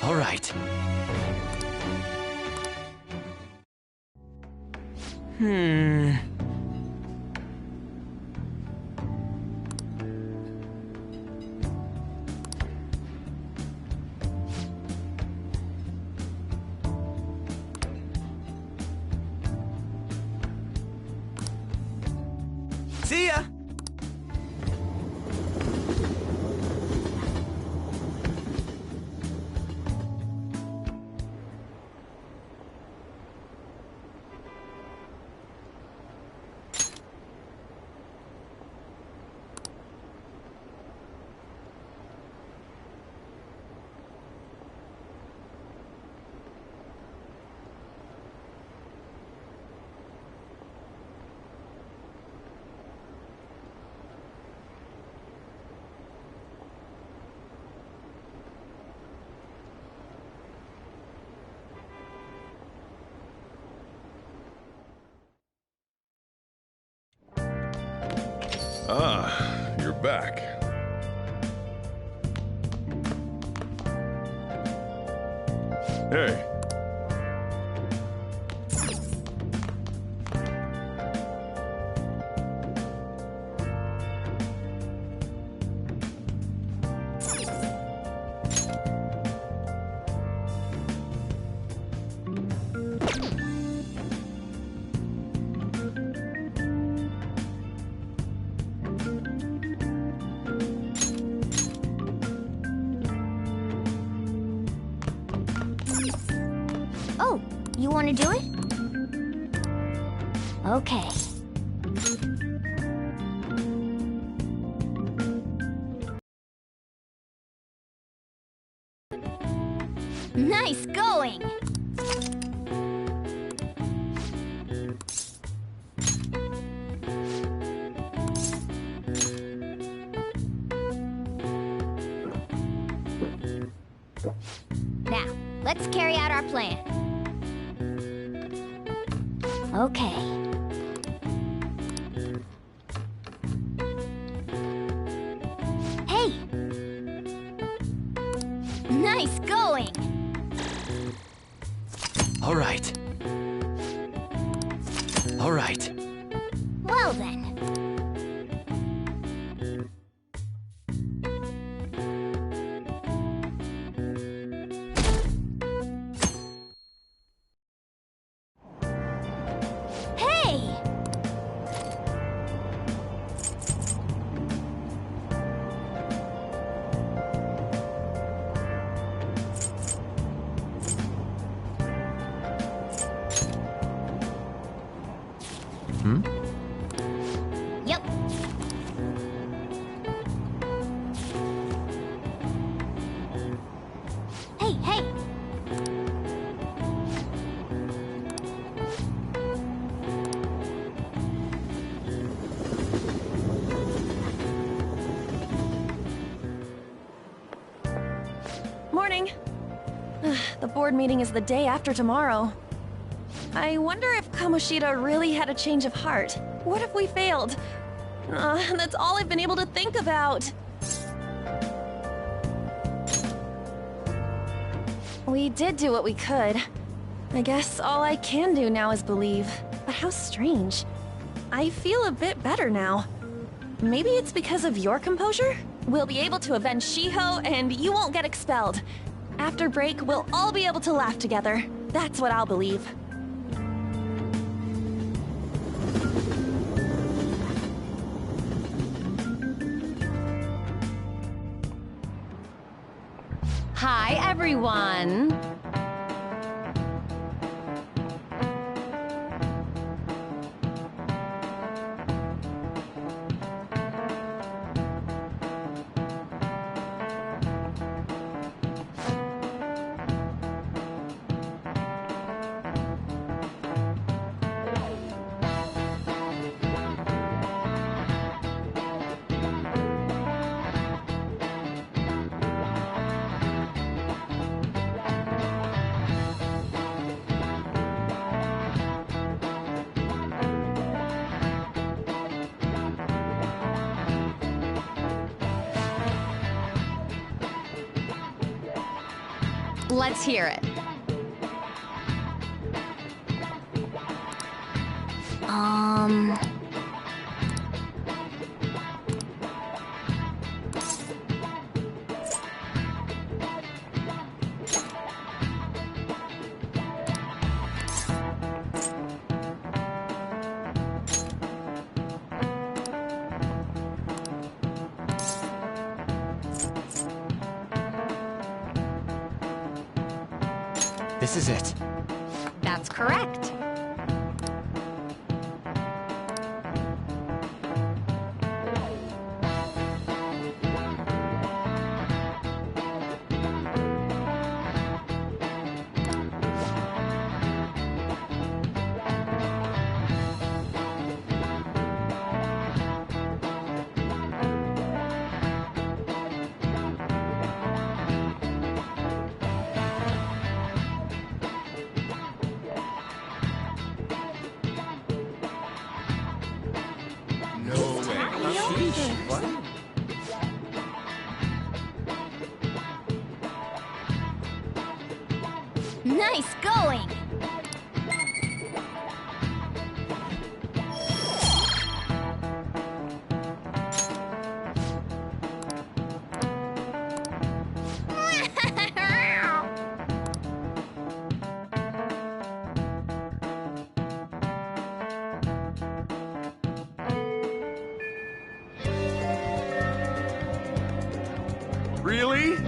All right. See ya! Ah, you're back. Hey. Oh, you want to do it? Okay. Nice going! Now, let's carry out our plan. Okay. Hey! Nice going! All right. All right. Well then. Hey! Yep. Hey, hey! Morning. The board meeting is the day after tomorrow. I wonder if Kamoshida really had a change of heart. What if we failed? That's all I've been able to think about. We did do what we could. I guess all I can do now is believe. But how strange. I feel a bit better now. Maybe it's because of your composure? We'll be able to avenge Shiho, and you won't get expelled. After break, we'll all be able to laugh together. That's what I'll believe. Hi, everyone. Let's hear it. This is it. That's correct. Nice going! Really?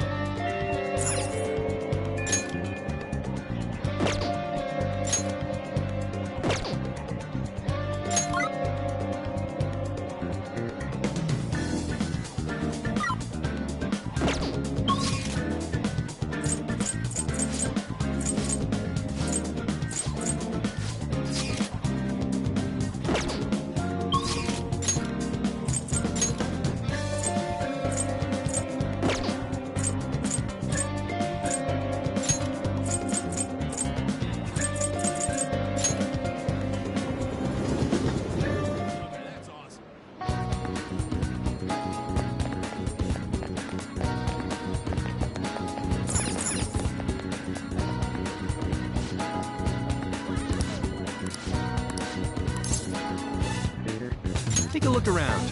Take a look around.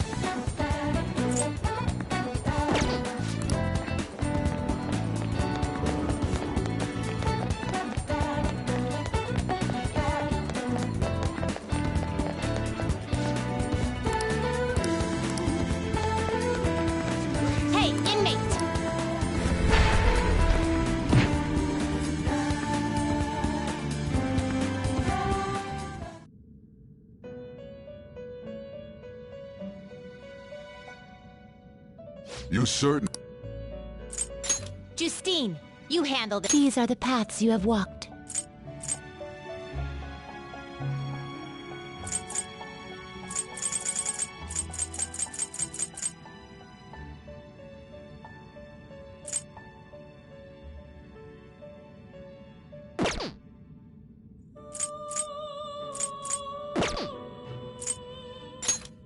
Hey, inmate! You certain? Justine, you handled it. These are the paths you have walked.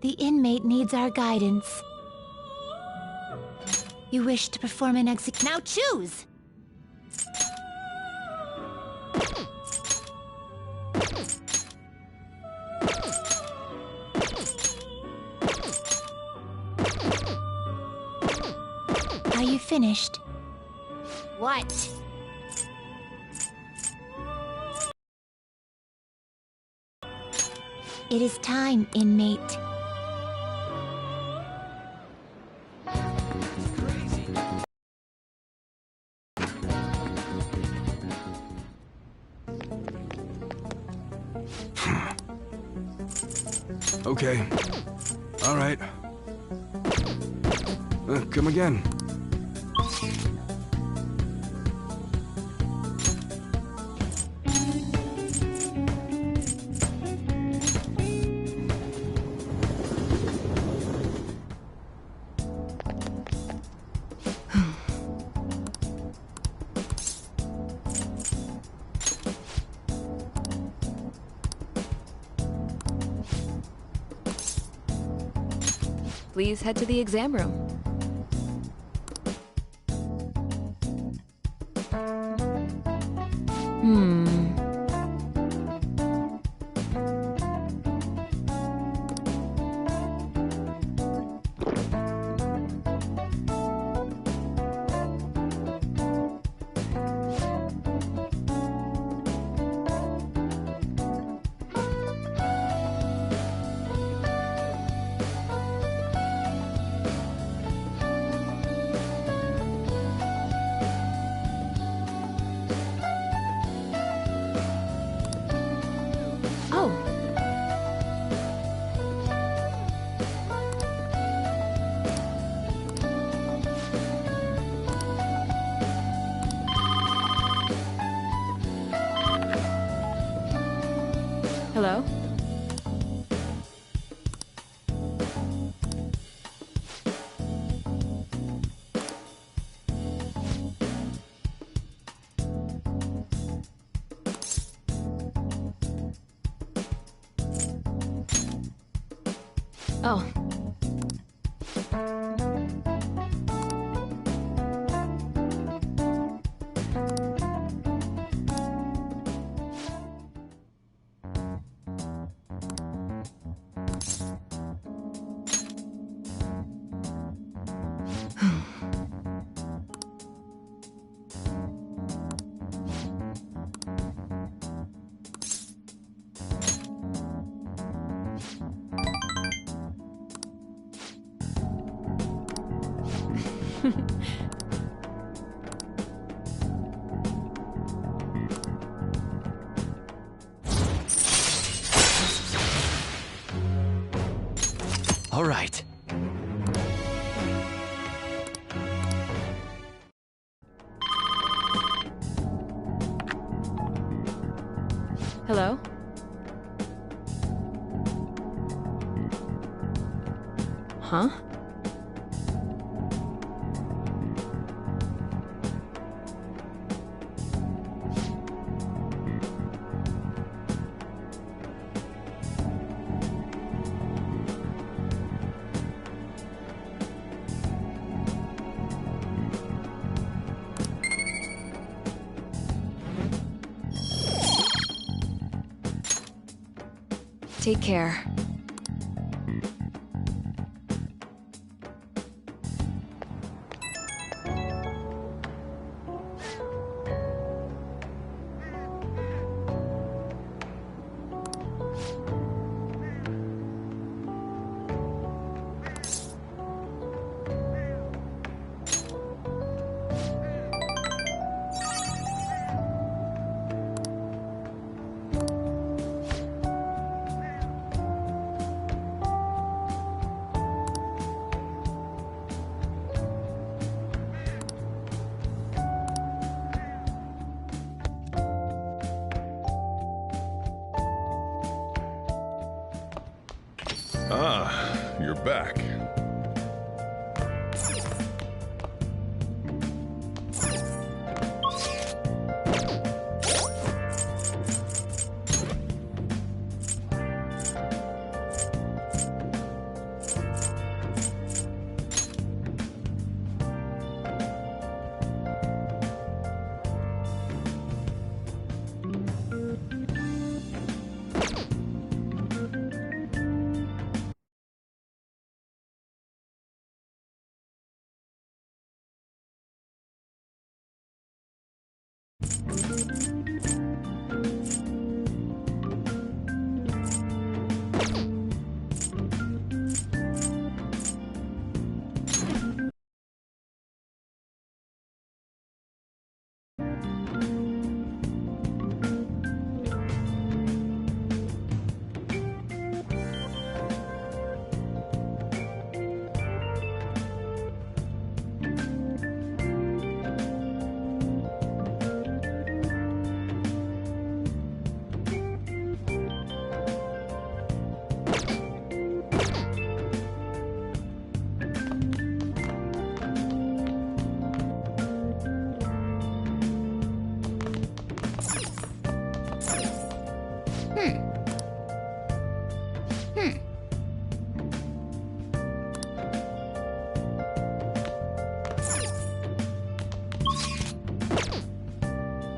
The inmate needs our guidance. You wish to perform an Now choose! finished. What? It is time, inmate. Okay. All right. Come again. Please head to the exam room. Oh. Hello? Oh. All right. Hello? Huh? Take care. Ah, you're back.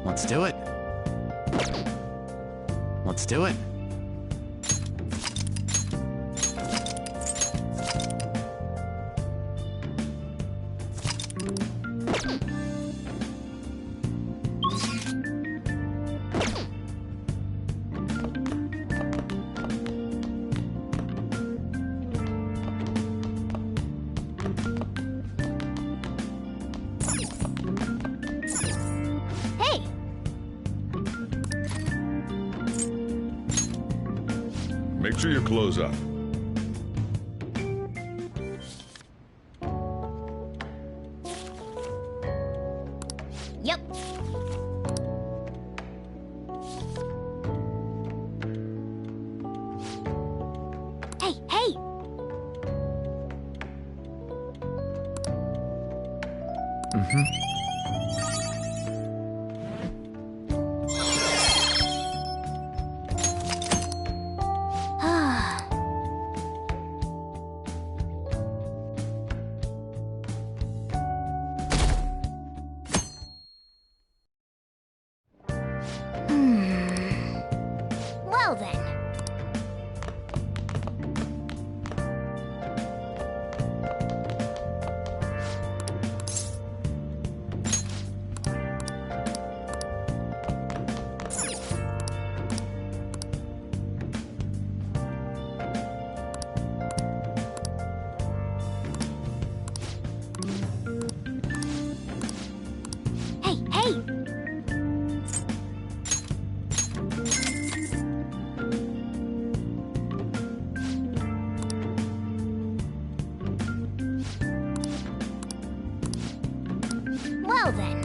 Let's do it. Let's do it. Hey! Make sure your clothes up. Yep. Hey, hey! Well then. Hey, hey! Well then.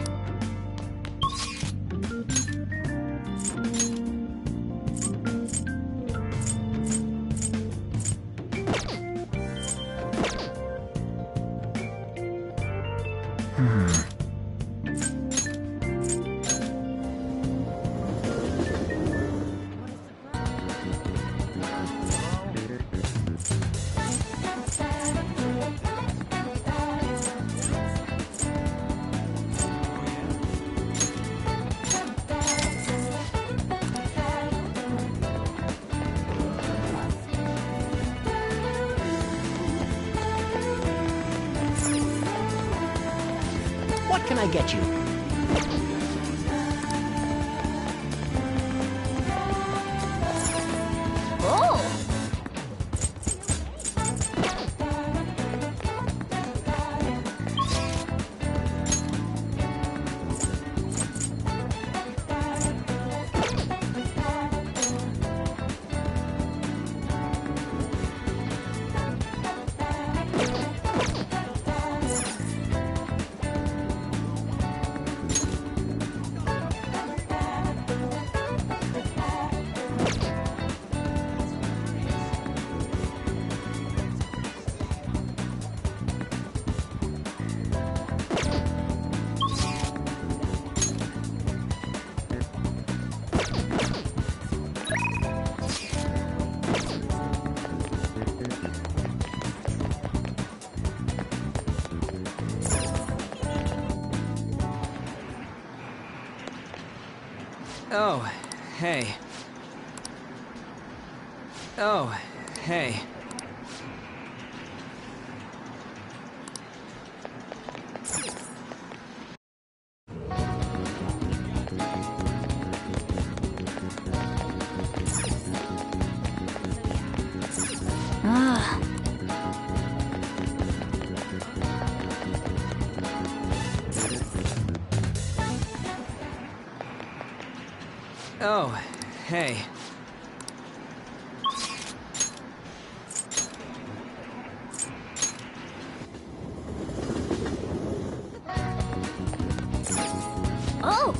What can I get you? Oh! Oh, hey. Oh, hey. Oh, hey. Oh!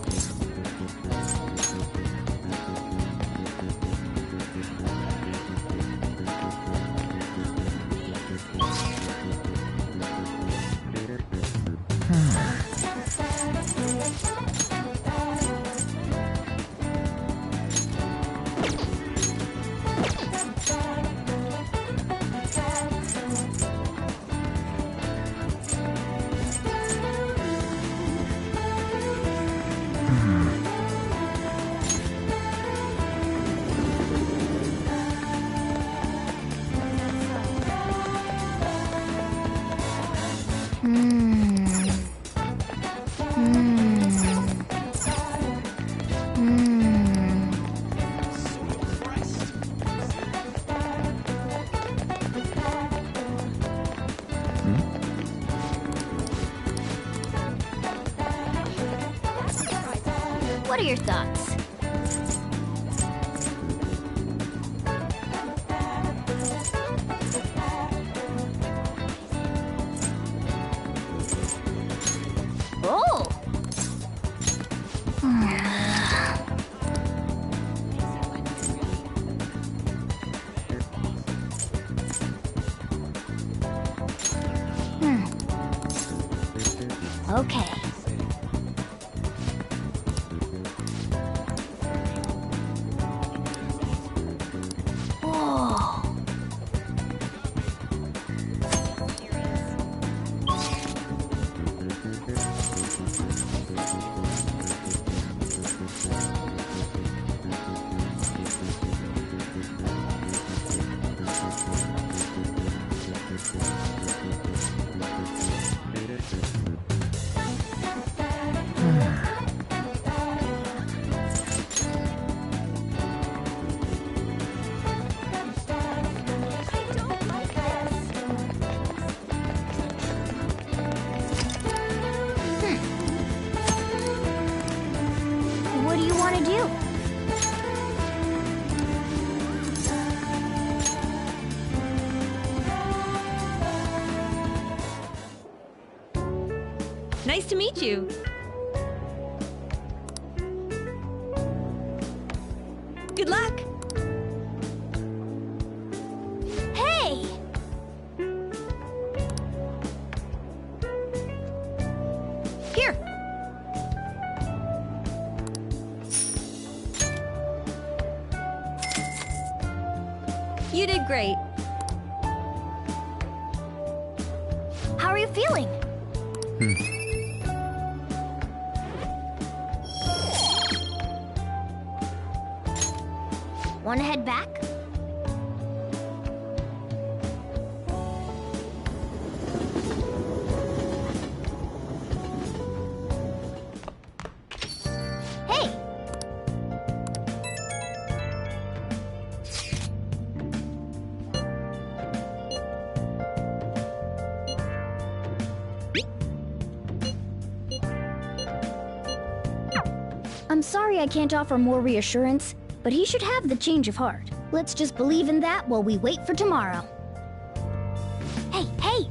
What are your thoughts? Oh! Okay. What do you want to do? Nice to meet you. Good luck. Hey! Here. You did great. How are you feeling? Want to head back? Hey! I'm sorry I can't offer more reassurance, but he should have the change of heart. Let's just believe in that while we wait for tomorrow. Hey, hey!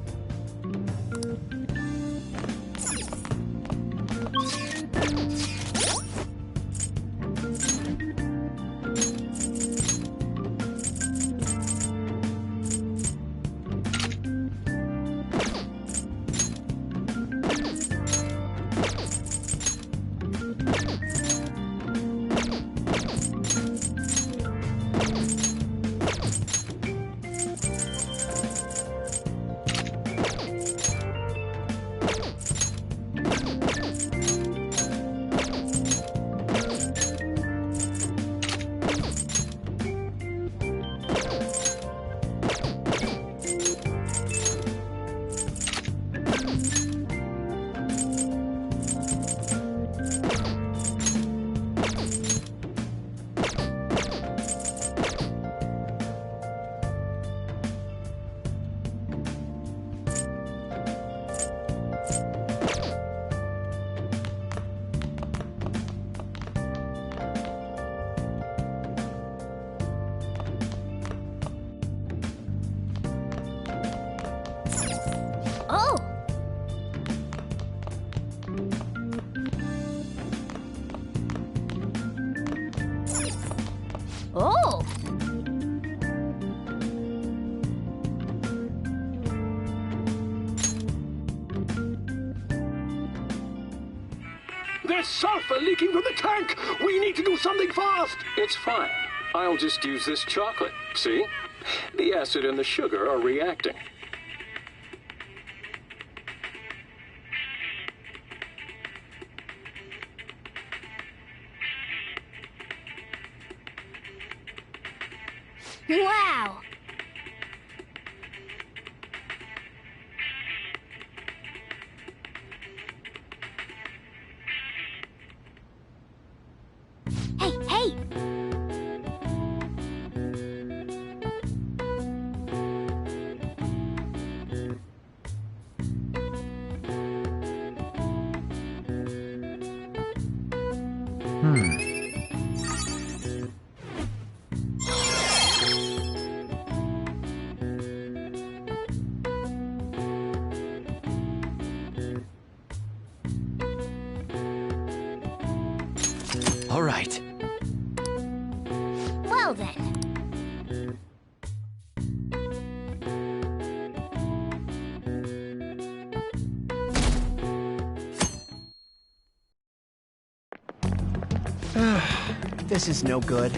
There's sulfur leaking from the tank! We need to do something fast! It's fine. I'll just use this chocolate. See? The acid and the sugar are reacting. Wow! Hey, hey! All right. Well then. This is no good.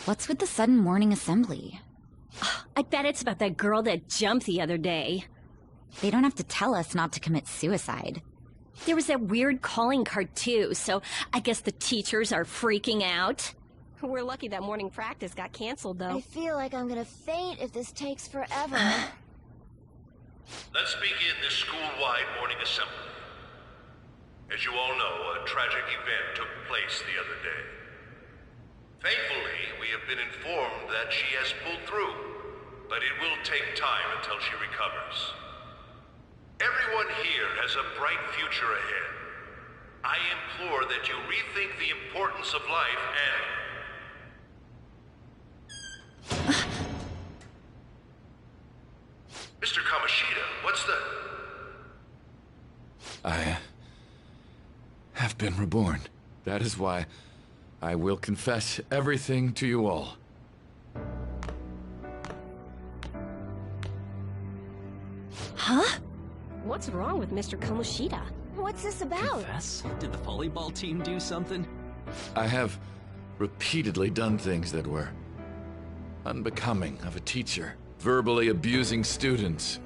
What's with the sudden morning assembly? I bet it's about that girl that jumped the other day. They don't have to tell us not to commit suicide. There was that weird calling card too, so I guess the teachers are freaking out. We're lucky that morning practice got canceled, though. I feel like I'm gonna faint if this takes forever. Let's begin this school-wide morning assembly. As you all know, a tragic event took place the other day. Thankfully, we have been informed that she has pulled through, but it will take time until she recovers. Everyone here has a bright future ahead. I implore that you rethink the importance of life and... Mr. Kamoshida, what's the... I have been reborn. That is why I will confess everything to you all. Huh? What's wrong with Mr. Kamoshida? What's this about? Confess? Did the volleyball team do something? I have repeatedly done things that were unbecoming of a teacher. Verbally abusing students,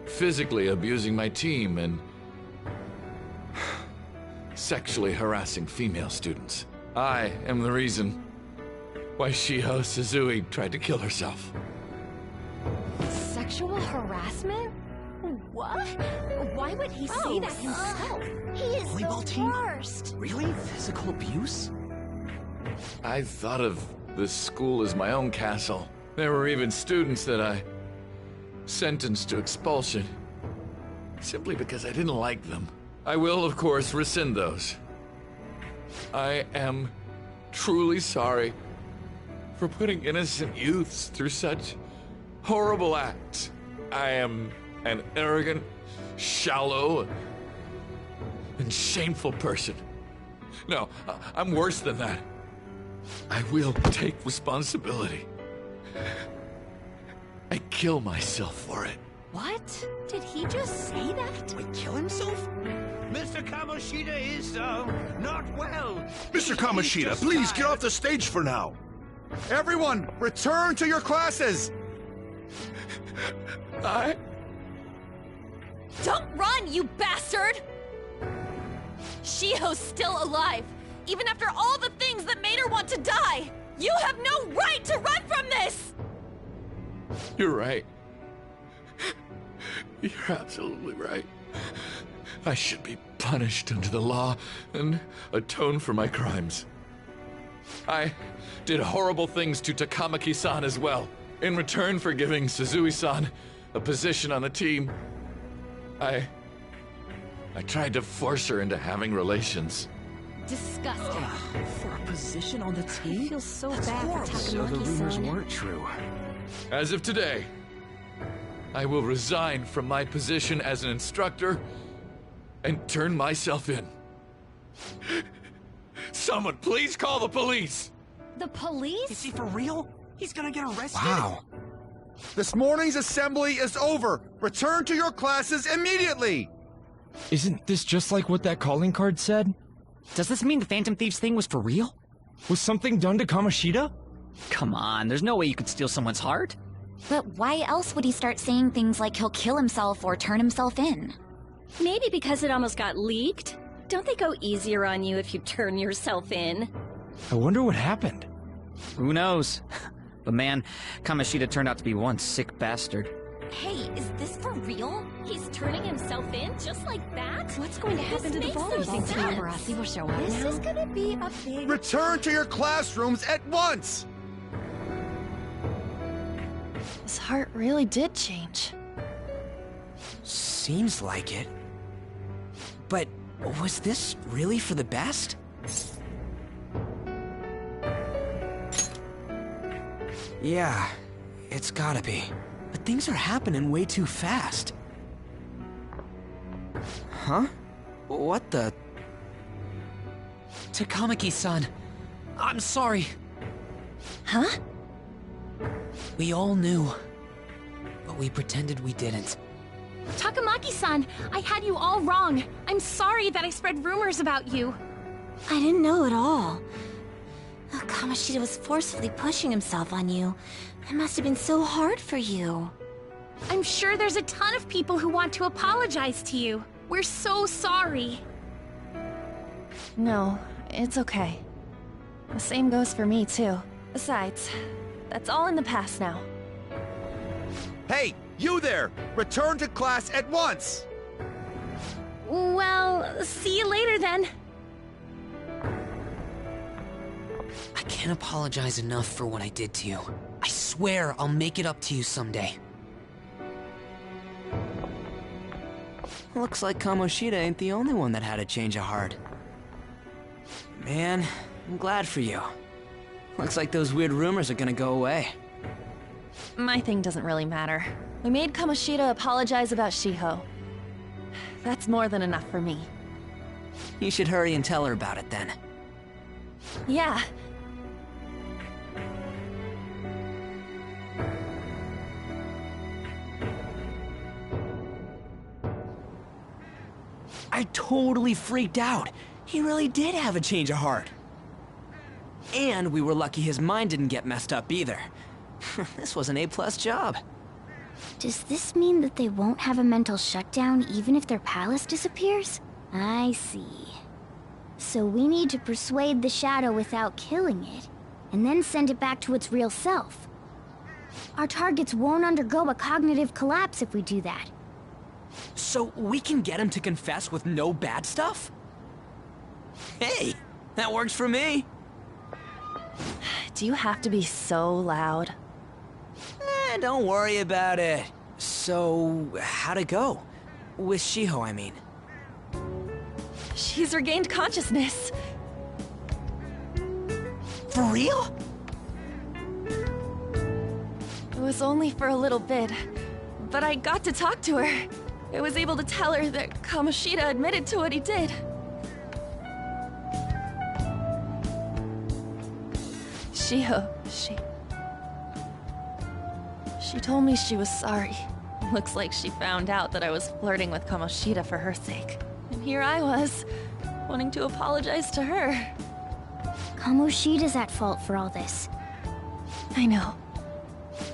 physically abusing my team, and sexually harassing female students. I am the reason why Shiho Suzui tried to kill herself. Sexual harassment? What? Why would he say that himself? He is Volleyball the team? worst. Really? Physical abuse? I thought of this school as my own castle. There were even students that I sentenced to expulsion, simply because I didn't like them. I will, of course, rescind those. I am truly sorry for putting innocent youths through such horrible acts. I am an arrogant, shallow, and shameful person. No, I'm worse than that. I will take responsibility. I kill myself for it. What? Did he just say that? Wait, kill himself? Mr. Kamoshida is, not well. Mr. Kamoshida, please get off the stage for now. Everyone, return to your classes! Don't run, you bastard! Shiho's still alive, even after all the things that made her want to die! You have no right to run from this! You're right. You're absolutely right. I should be punished under the law and atone for my crimes. I did horrible things to Takamaki-san as well, in return for giving Suzui-san a position on the team. I tried to force her into having relations. Disgusting. For a position on the team? I feel so That's bad horrible. for So the rumors Takamaki-san. weren't true. As of today, I will resign from my position as an instructor and turn myself in. Someone please call the police! The police? Is he for real? He's gonna get arrested? Wow. This morning's assembly is over. Return to your classes immediately. Isn't this just like what that calling card said? Does this mean the Phantom Thieves thing was for real? Was something done to Kamoshida? Come on, there's no way you could steal someone's heart. But why else would he start saying things like he'll kill himself or turn himself in? Maybe because it almost got leaked. Don't they go easier on you if you turn yourself in? I wonder what happened. Who knows? But man, Kamoshida turned out to be one sick bastard. Hey, is this for real? He's turning himself in just like that? What's going to happen to the volleyball team? Barassi will show up This now. is gonna be a big... Return to your classrooms at once. His heart really did change. Seems like it. But was this really for the best? Yeah, it's gotta be. But things are happening way too fast. Huh? What the... Takamaki-san, I'm sorry. Huh? We all knew, but we pretended we didn't. Takamaki-san, I had you all wrong. I'm sorry that I spread rumors about you. I didn't know at all. Kamoshida was forcefully pushing himself on you. It must have been so hard for you. I'm sure there's a ton of people who want to apologize to you. We're so sorry. No, it's okay. The same goes for me, too. Besides, that's all in the past now. Hey, you there! Return to class at once! Well, see you later then. I can't apologize enough for what I did to you. I swear I'll make it up to you someday. Looks like Kamoshida ain't the only one that had a change of heart. Man, I'm glad for you. Looks like those weird rumors are gonna go away. My thing doesn't really matter. We made Kamoshida apologize about Shiho. That's more than enough for me. You should hurry and tell her about it then. Yeah. I totally freaked out. He really did have a change of heart. And we were lucky his mind didn't get messed up either. This was an A+ job. Does this mean that they won't have a mental shutdown even if their palace disappears? I see. So we need to persuade the shadow without killing it, and then send it back to its real self. Our targets won't undergo a cognitive collapse if we do that. So we can get him to confess with no bad stuff? Hey, that works for me. Do you have to be so loud? Don't worry about it. So, how'd it go? With Shiho, I mean. She's regained consciousness. For real? It was only for a little bit, but I got to talk to her. I was able to tell her that Kamoshida admitted to what he did. Shiho, She told me she was sorry. Looks like she found out that I was flirting with Kamoshida for her sake. And here I was, wanting to apologize to her. Kamoshida's at fault for all this. I know.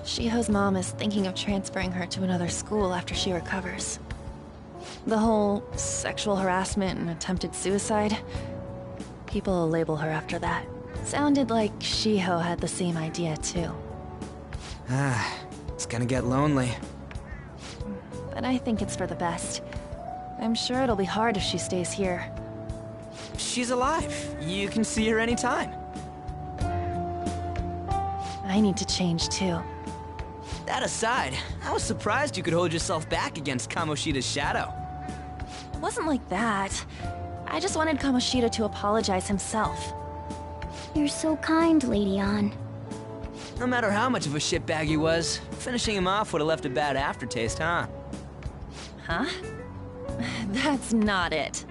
Shiho's mom is thinking of transferring her to another school after she recovers. The whole sexual harassment and attempted suicide, people will label her after that. Sounded like Shiho had the same idea too. It's gonna get lonely. But I think it's for the best. I'm sure it'll be hard if she stays here. She's alive. You can see her anytime. I need to change too. That aside, I was surprised you could hold yourself back against Kamoshida's shadow. It wasn't like that. I just wanted Kamoshida to apologize himself. You're so kind, Lady Ann. No matter how much of a shitbag he was, finishing him off would have left a bad aftertaste, huh? Huh? That's not it.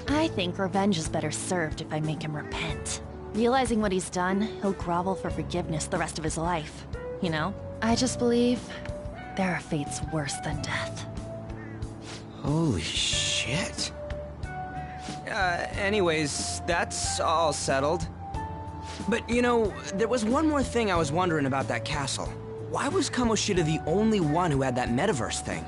I think revenge is better served if I make him repent. Realizing what he's done, he'll grovel for forgiveness the rest of his life. You know? I just believe there are fates worse than death. Holy shit. Anyways, that's all settled. But, you know, there was one more thing I was wondering about that castle. Why was Kamoshida the only one who had that metaverse thing?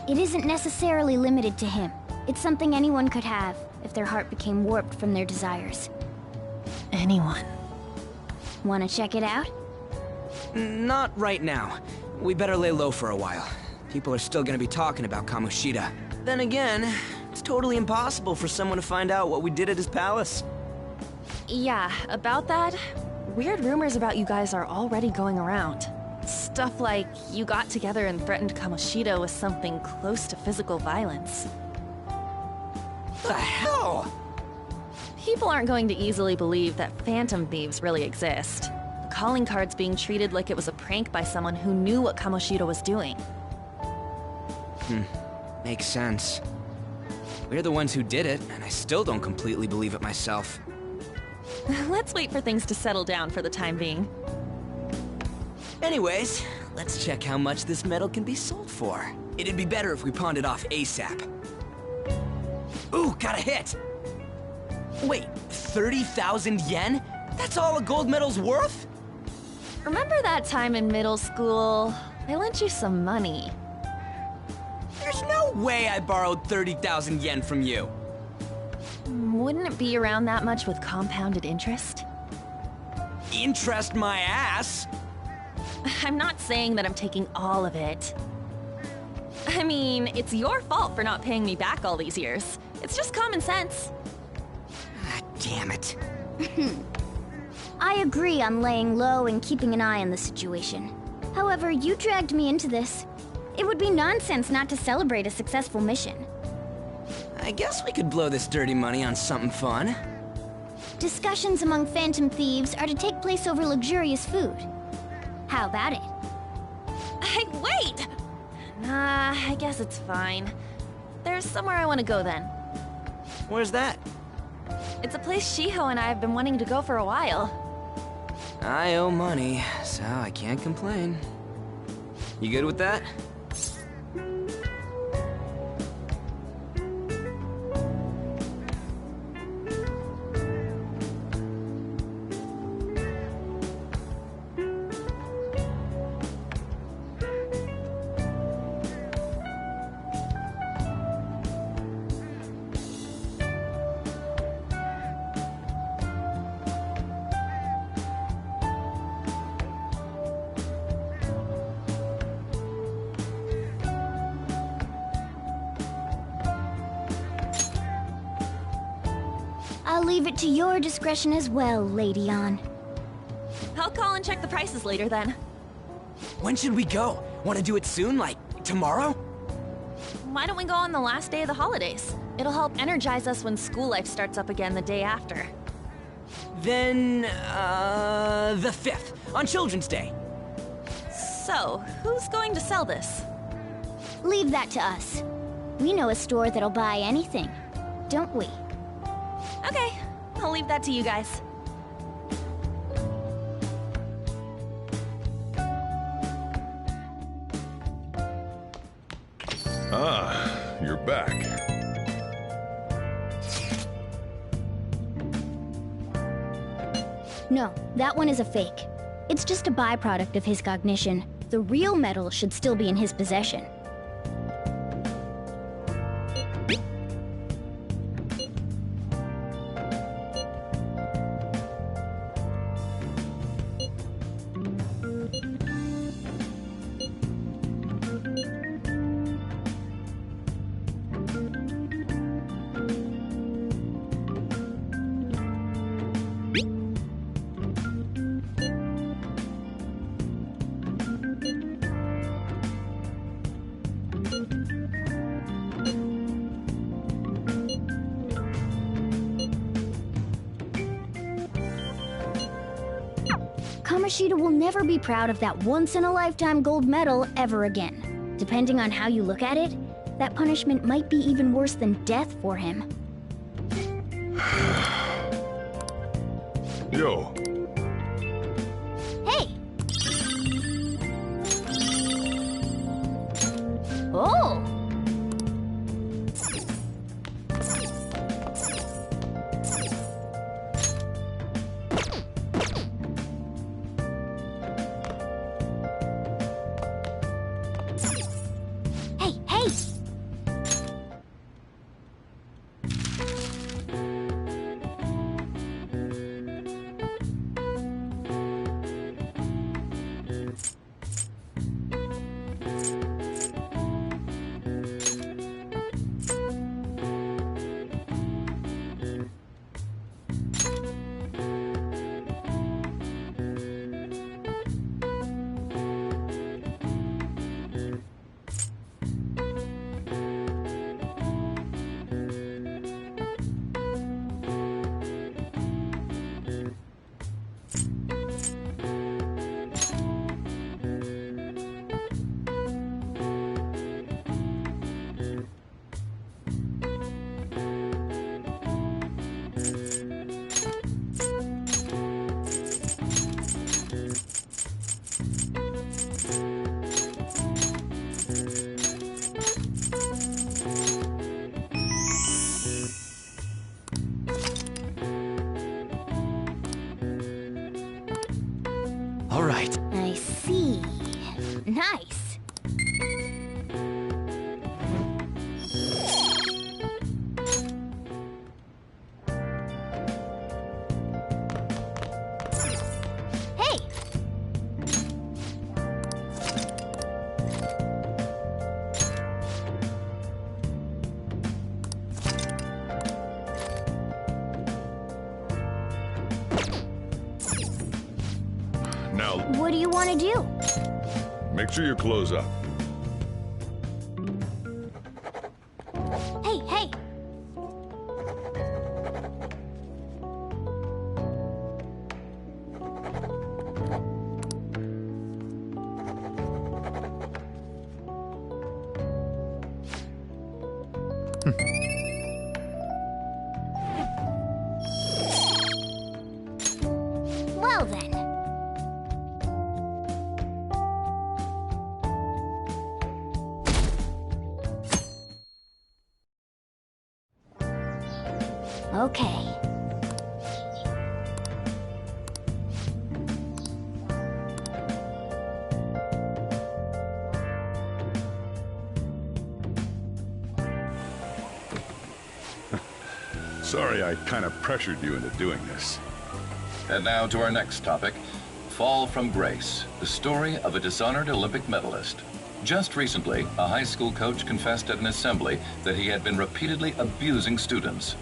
It isn't necessarily limited to him. It's something anyone could have, if their heart became warped from their desires. Anyone. Wanna check it out? Not right now. We better lay low for a while. People are still gonna be talking about Kamoshida. Then again, it's totally impossible for someone to find out what we did at his palace. Yeah, about that, weird rumors about you guys are already going around. Stuff like you got together and threatened Kamoshida with something close to physical violence. The hell? People aren't going to easily believe that phantom thieves really exist. The calling card's being treated like it was a prank by someone who knew what Kamoshida was doing. Makes sense. We're the ones who did it, and I still don't completely believe it myself. Let's wait for things to settle down for the time being. Anyways, let's check how much this metal can be sold for. It'd be better if we pawned it off ASAP. Ooh, got a hit! Wait, 30,000 yen? That's all a gold medal's worth? Remember that time in middle school? I lent you some money. There's no way I borrowed 30,000 yen from you. Wouldn't it be around that much with compounded interest? Interest my ass? I'm not saying that I'm taking all of it. I mean, it's your fault for not paying me back all these years. It's just common sense. Ah, damn it. I agree on laying low and keeping an eye on the situation. However, you dragged me into this. It would be nonsense not to celebrate a successful mission. I guess we could blow this dirty money on something fun. Discussions among phantom thieves are to take place over luxurious food. How about it? Hey, wait! Nah, I guess it's fine. There's somewhere I want to go then. Where's that? It's a place Shiho and I have been wanting to go for a while. I owe money, so I can't complain. You good with that? I'll leave it to your discretion as well, Lady Ann. I'll call and check the prices later then. When should we go? Want to do it soon, like tomorrow? Why don't we go on the last day of the holidays? It'll help energize us when school life starts up again the day after. Then, the 5th, on Children's Day. So, who's going to sell this? Leave that to us. We know a store that'll buy anything, don't we? Okay, I'll leave that to you guys. Ah, you're back. No, that one is a fake. It's just a byproduct of his cognition. The real metal should still be in his possession. Kamoshida will never be proud of that once-in-a-lifetime gold medal ever again. Depending on how you look at it, that punishment might be even worse than death for him. Yo. Hey! Oh! Hey, hey! All right. I see. Nice. Hey! Now, What do you want to do? make sure you close up. Hey, hey! Well then. Okay. Sorry I kind of pressured you into doing this. And now to our next topic, Fall from Grace, the story of a dishonored Olympic medalist. Just recently, a high school coach confessed at an assembly that he had been repeatedly abusing students.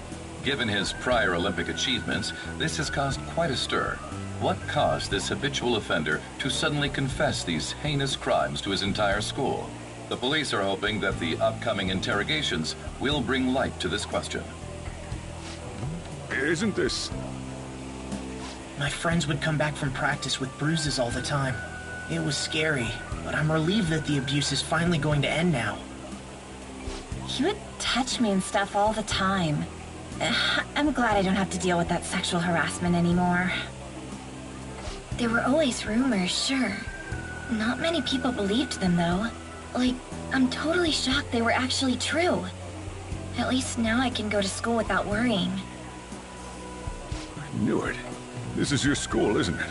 Given his prior Olympic achievements, this has caused quite a stir. What caused this habitual offender to suddenly confess these heinous crimes to his entire school? The police are hoping that the upcoming interrogations will bring light to this question. Isn't this... My friends would come back from practice with bruises all the time. It was scary, but I'm relieved that the abuse is finally going to end now. He would touch me and stuff all the time. I'm glad I don't have to deal with that sexual harassment anymore. There were always rumors, sure. Not many people believed them, though. Like, I'm totally shocked they were actually true. At least now I can go to school without worrying. I knew it. This is your school, isn't it?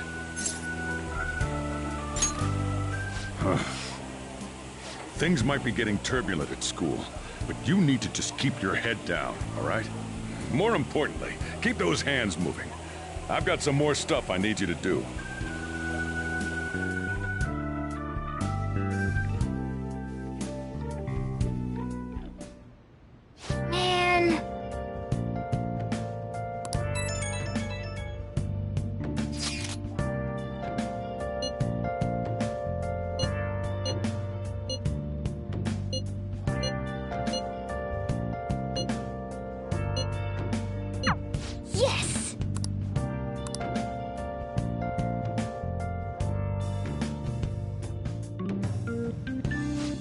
Things might be getting turbulent at school, but you need to just keep your head down, all right? More importantly, keep those hands moving. I've got some more stuff I need you to do. Man. Yes!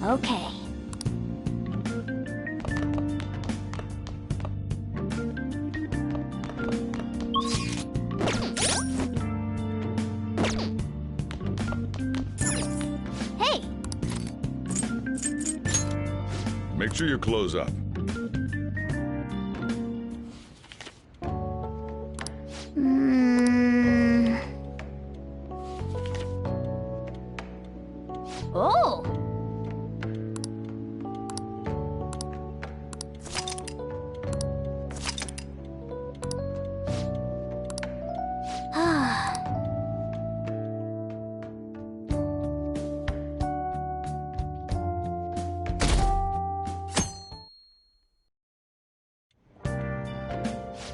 Okay. Hey! Make sure you close up. Oh!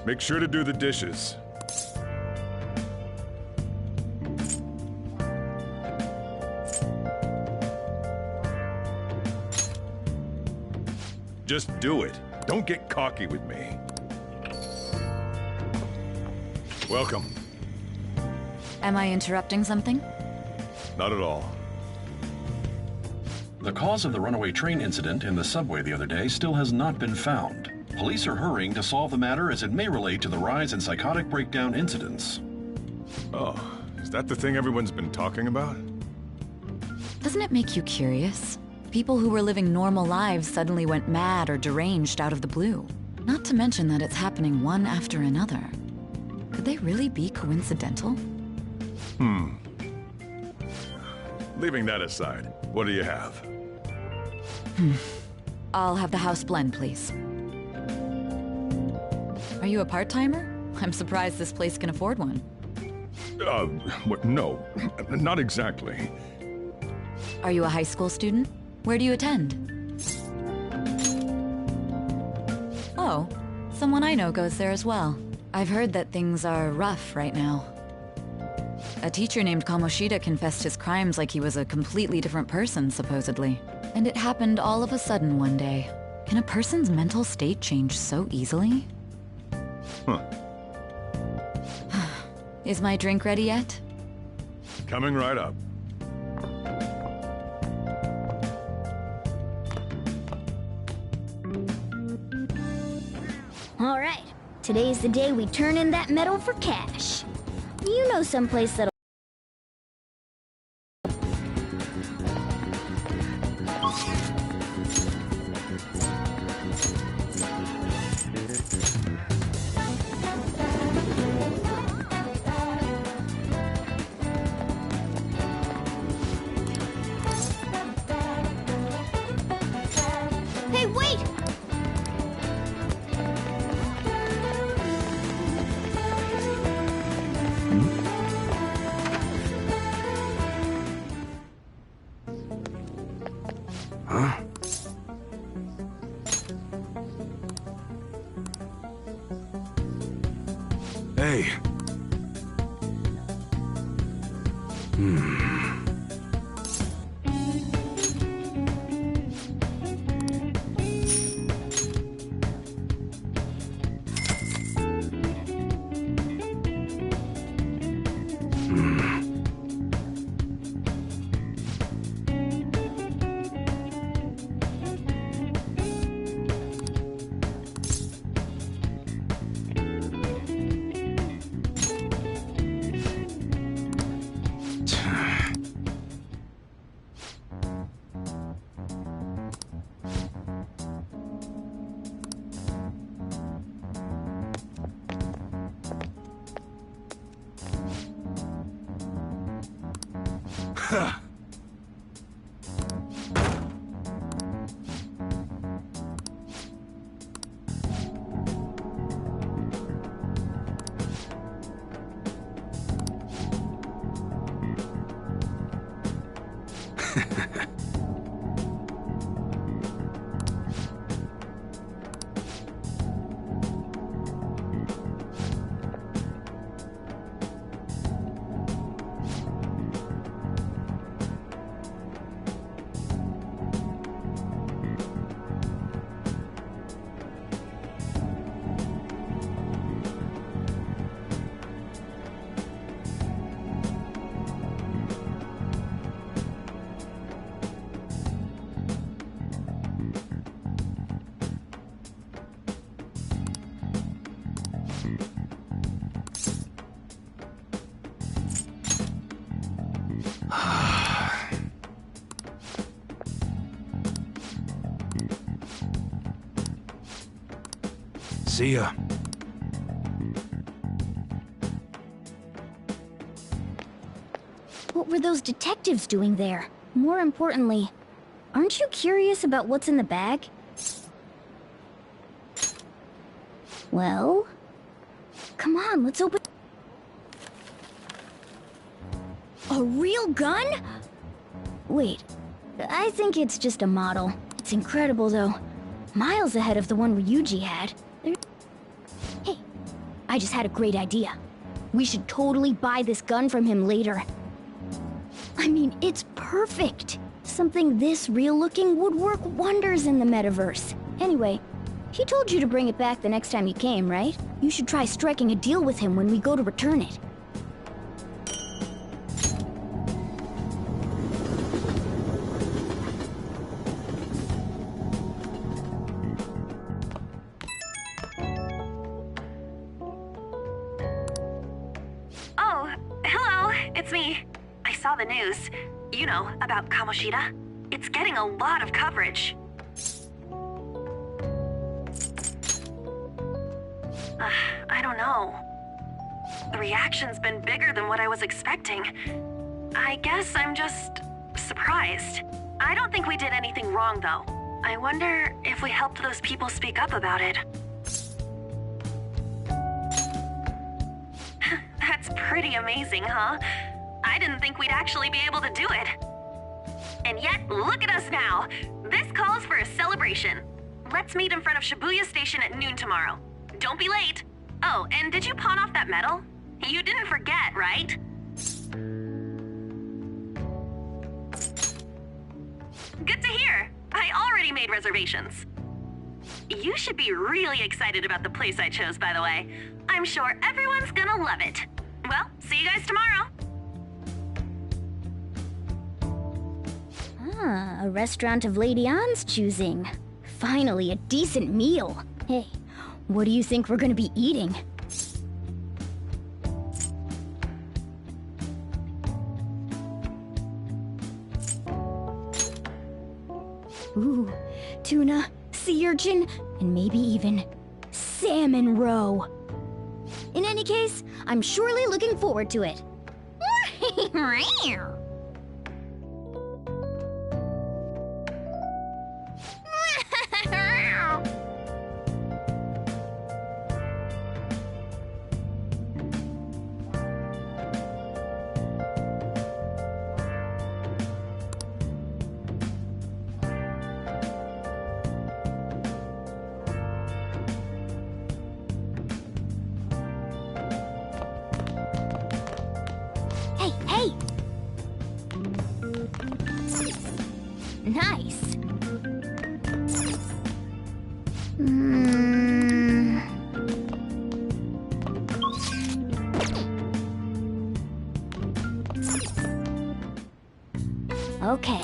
Make sure to do the dishes. Just do it. Don't get cocky with me. Welcome. Am I interrupting something? Not at all. The cause of the runaway train incident in the subway the other day still has not been found. Police are hurrying to solve the matter as it may relate to the rise in psychotic breakdown incidents. Oh, is that the thing everyone's been talking about? Doesn't it make you curious? People who were living normal lives suddenly went mad or deranged out of the blue. Not to mention that it's happening one after another. Could they really be coincidental? Leaving that aside, what do you have? I'll have the house blend, please. Are you a part-timer? I'm surprised this place can afford one. What? No, not exactly. Are you a high school student? Where do you attend? Oh, someone I know goes there as well. I've heard that things are rough right now. A teacher named Kamoshida confessed his crimes like he was a completely different person, supposedly. And it happened all of a sudden one day. Can a person's mental state change so easily? Huh. Is my drink ready yet? Coming right up. All right. Today's the day we turn in that metal for cash. You know someplace that'll... Hey, wait! Huh? Hey. See ya. What were those detectives doing there? More importantly, aren't you curious about what's in the bag? Well, come on, let's open... A real gun? Wait, I think it's just a model. It's incredible, though. Miles ahead of the one Ryuji had. Hey, I just had a great idea. We should totally buy this gun from him later. I mean, it's perfect. Something this real-looking would work wonders in the metaverse. Anyway, he told you to bring it back the next time you came, right? You should try striking a deal with him when we go to return it. Oh, hello, it's me. I saw the news. You know, about Kamoshida. It's getting a lot of coverage. I don't know. The reaction's been bigger than what I was expecting. I guess I'm just surprised. I don't think we did anything wrong, though. I wonder if we helped those people speak up about it. That's pretty amazing, huh? I didn't think we'd actually be able to do it. And yet, look at us now. This calls for a celebration. Let's meet in front of Shibuya Station at noon tomorrow. Don't be late. Oh, and did you pawn off that medal? You didn't forget, right? Good to hear. I already made reservations. You should be really excited about the place I chose, by the way. I'm sure everyone's gonna love it. Well, see you guys tomorrow. Ah, a restaurant of Lady Ann's choosing. Finally, a decent meal. Hey, what do you think we're gonna be eating? Ooh, tuna, sea urchin, and maybe even salmon roe. In any case, I'm surely looking forward to it. Hey, hey! Nice. Okay.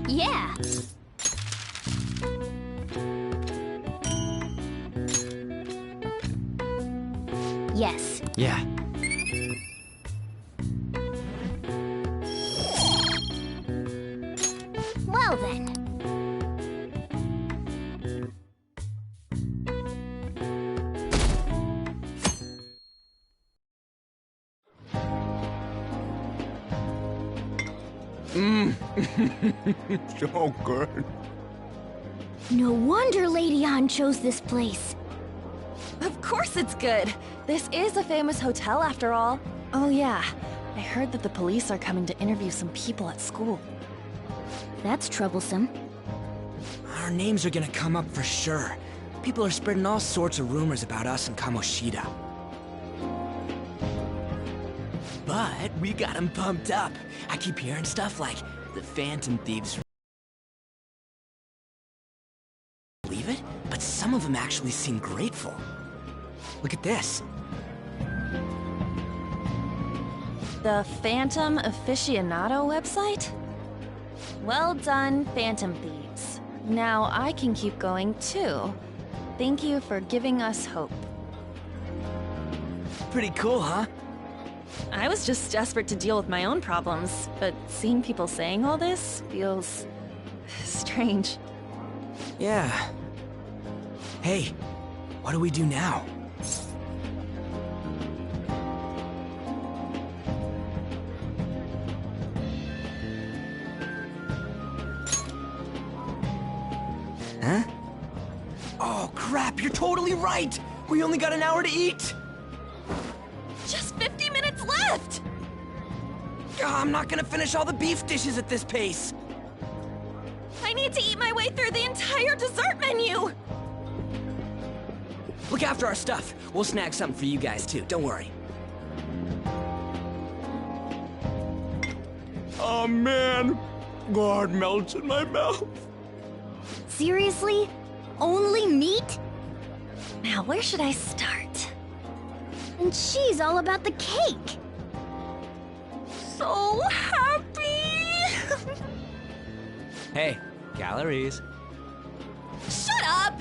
Yeah. Yes. Yeah. Well then. So good. No wonder Lady Ann chose this place. Of course it's good. This is a famous hotel after all. Oh yeah, I heard that the police are coming to interview some people at school. That's troublesome. Our names are gonna come up for sure. People are spreading all sorts of rumors about us and Kamoshida. But we got them pumped up. I keep hearing stuff like the Phantom Thieves. Believe it? But some of them actually seem grateful. Look at this. The Phantom Aficionado website? Well done, Phantom Thieves. Now I can keep going too. Thank you for giving us hope. Pretty cool, huh? I was just desperate to deal with my own problems, but seeing people saying all this feels strange. Yeah. Hey, what do we do now? Huh? Oh, crap, you're totally right! We only got an hour to eat! Just 50 minutes left! I'm not gonna finish all the beef dishes at this pace! I need to eat my way through the entire dessert menu! Look after our stuff. We'll snag something for you guys, too. Don't worry. Oh, man. God melts in my mouth. Seriously? Only meat? Now, where should I start? And she's all about the cake. So happy! Hey, calories. Shut up!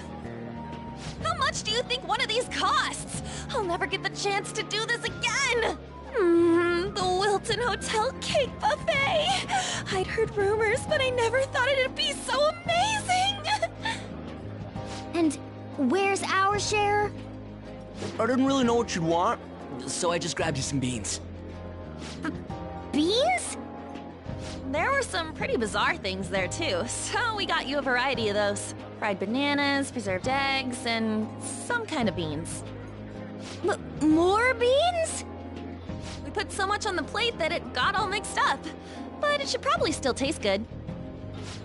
How much do you think one of these costs? I'll never get the chance to do this again! The Wilton Hotel Cake Buffet! I'd heard rumors, but I never thought it'd be so amazing! And where's our share? I didn't really know what you'd want, so I just grabbed you some beans. Beans? There were some pretty bizarre things there too, so we got you a variety of those. Fried bananas, preserved eggs, and some kind of beans. More beans? We put so much on the plate that it got all mixed up, but it should probably still taste good.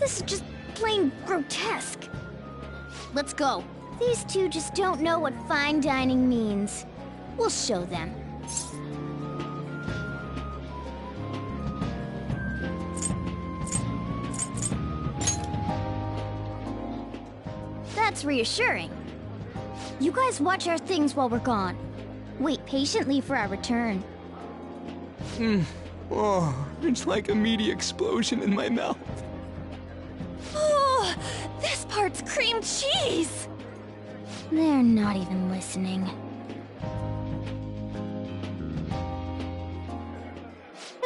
This is just plain grotesque. Let's go. These two just don't know what fine dining means. We'll show them. That's reassuring. You guys watch our things while we're gone. Wait patiently for our return. Oh, it's like a meaty explosion in my mouth. Oh, this part's cream cheese! They're not even listening.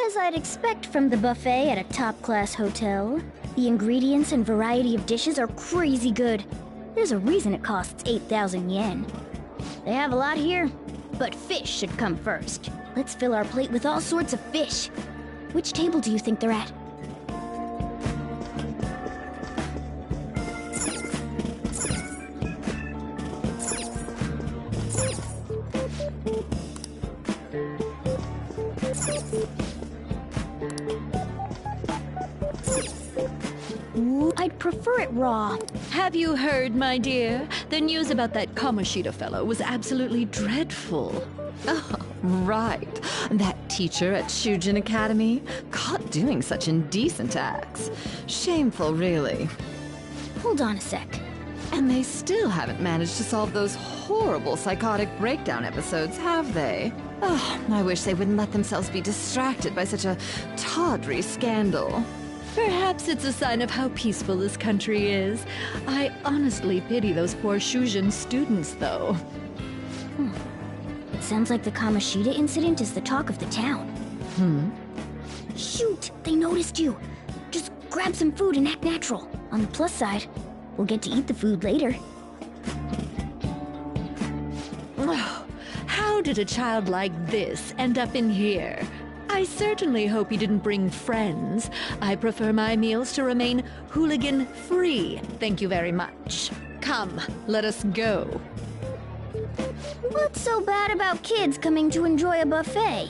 As I'd expect from the buffet at a top-class hotel, the ingredients and variety of dishes are crazy good. There's a reason it costs 8,000 yen. They have a lot here, but fish should come first. Let's fill our plate with all sorts of fish. Which table do you think they're at? I'd prefer it raw. Have you heard, my dear? The news about that Kamoshida fellow was absolutely dreadful. Oh, right. That teacher at Shujin Academy, caught doing such indecent acts. Shameful, really. Hold on a sec. And they still haven't managed to solve those horrible psychotic breakdown episodes, have they? Oh, I wish they wouldn't let themselves be distracted by such a tawdry scandal. Perhaps it's a sign of how peaceful this country is. I honestly pity those poor Shujin students, though. It sounds like the Kamoshida incident is the talk of the town. Shoot, they noticed you. Just grab some food and act natural. On the plus side, we'll get to eat the food later. Oh, how did a child like this end up in here? I certainly hope he didn't bring friends. I prefer my meals to remain hooligan-free. Thank you very much. Come, let us go. What's so bad about kids coming to enjoy a buffet?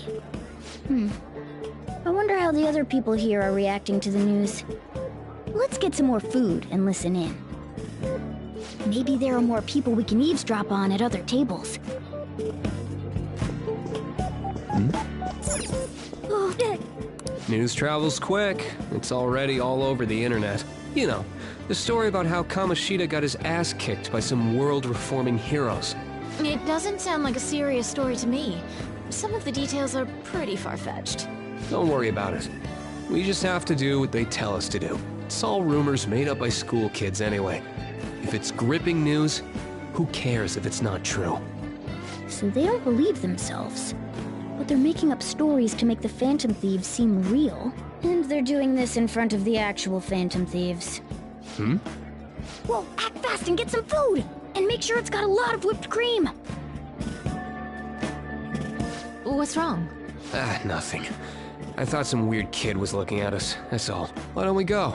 I wonder how the other people here are reacting to the news. Let's get some more food and listen in. Maybe there are more people we can eavesdrop on at other tables. News travels quick. It's already all over the internet. You know, the story about how Kamoshida got his ass kicked by some world-reforming heroes. It doesn't sound like a serious story to me. some of the details are pretty far-fetched. Don't worry about it. We just have to do what they tell us to do. It's all rumors made up by school kids anyway. If it's gripping news, who cares if it's not true? So they don't believe themselves. But they're making up stories to make the Phantom Thieves seem real. And they're doing this in front of the actual Phantom Thieves. Hmm? Well, act fast and get some food! And make sure it's got a lot of whipped cream! What's wrong? Nothing. I thought some weird kid was looking at us, that's all. Why don't we go?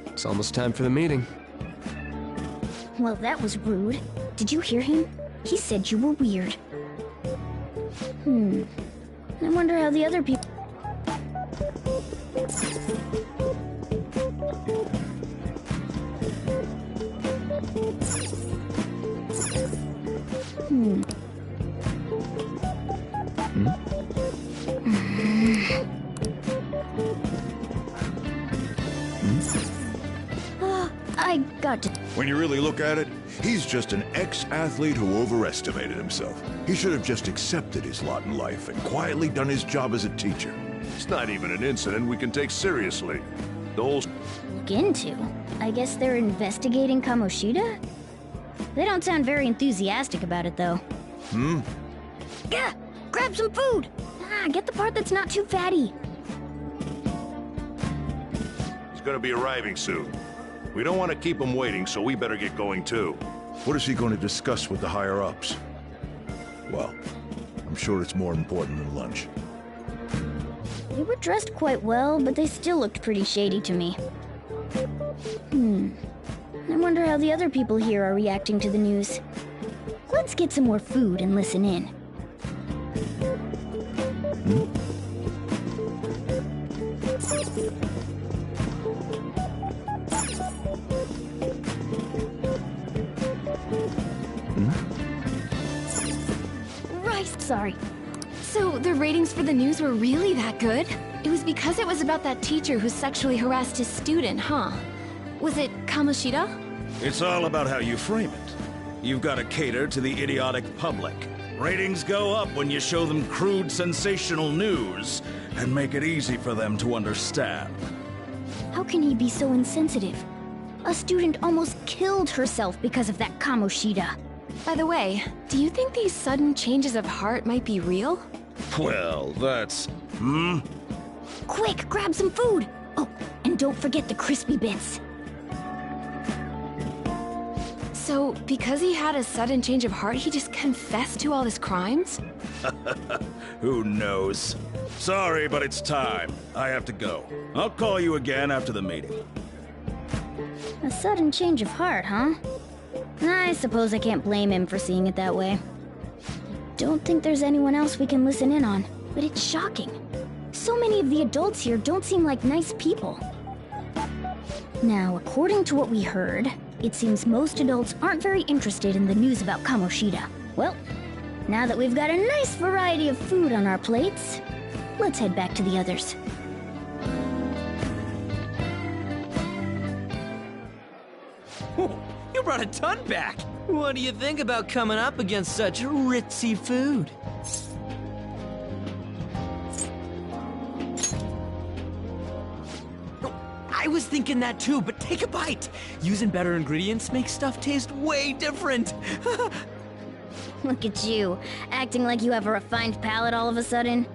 It's almost time for the meeting. Well, that was rude. Did you hear him? He said you were weird. I wonder how the other people... I got to... When you really look at it, he's just an ex-athlete who overestimated himself. He should have just accepted his lot in life and quietly done his job as a teacher. It's not even an incident we can take seriously. The whole... Look into? I guess they're investigating Kamoshida? They don't sound very enthusiastic about it, though. Yeah, grab some food! Get the part that's not too fatty. He's gonna be arriving soon. We don't want to keep him waiting, so we better get going too. What is he going to discuss with the higher-ups? Well, I'm sure it's more important than lunch. They were dressed quite well, but they still looked pretty shady to me. I wonder how the other people here are reacting to the news. Let's get some more food and listen in. Sorry. So, the ratings for the news were really that good? It was because it was about that teacher who sexually harassed his student, huh? Was it Kamoshida? It's all about how you frame it. You've got to cater to the idiotic public. Ratings go up when you show them crude, sensational news and make it easy for them to understand. How can he be so insensitive? A student almost killed herself because of that Kamoshida. By the way, do you think these sudden changes of heart might be real? Well, that's... Quick, grab some food! Oh, and don't forget the crispy bits. So, because he had a sudden change of heart, he just confessed to all his crimes? Who knows? Sorry, but it's time. I have to go. I'll call you again after the meeting. A sudden change of heart, huh? I suppose I can't blame him for seeing it that way. Don't think there's anyone else we can listen in on, but it's shocking. So many of the adults here don't seem like nice people. Now, according to what we heard, it seems most adults aren't very interested in the news about Kamoshida. Well, now that we've got a nice variety of food on our plates, let's head back to the others. You brought a ton back! What do you think about coming up against such ritzy food? I was thinking that too, but take a bite! Using better ingredients makes stuff taste way different! Look at you, acting like you have a refined palate all of a sudden.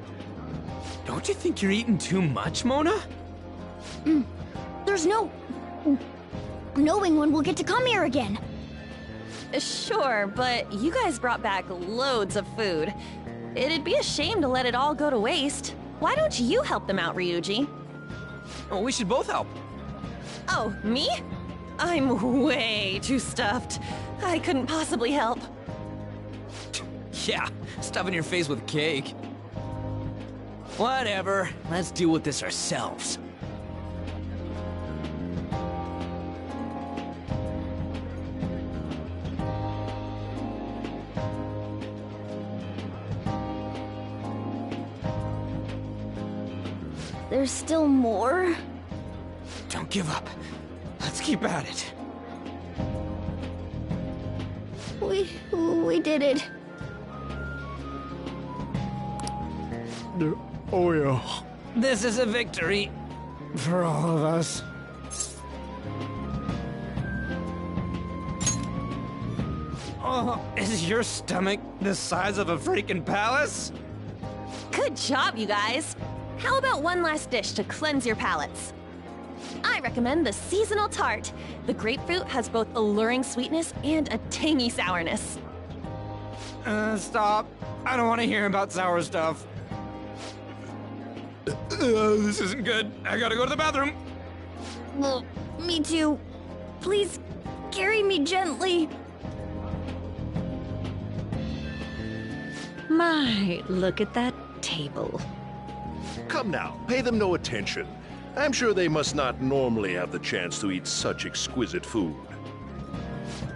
Don't you think you're eating too much, Mona? There's no... knowing when we'll get to come here again. Sure, but you guys brought back loads of food. It'd be a shame to let it all go to waste. Why don't you help them out, Ryuji? Oh, we should both help. Oh, me? I'm way too stuffed. I couldn't possibly help. Yeah, stuffing your face with cake. Whatever, let's deal with this ourselves. There's still more? Don't give up. Let's keep at it. We did it. Oh yeah. This is a victory for all of us. Oh, is your stomach the size of a freaking palace? Good job, you guys! How about one last dish to cleanse your palates? I recommend the seasonal tart. The grapefruit has both alluring sweetness and a tangy sourness. Stop. I don't want to hear about sour stuff. This isn't good. I gotta go to the bathroom. Well, me too. Please, carry me gently. My, look at that table. Come now, pay them no attention. I'm sure they must not normally have the chance to eat such exquisite food.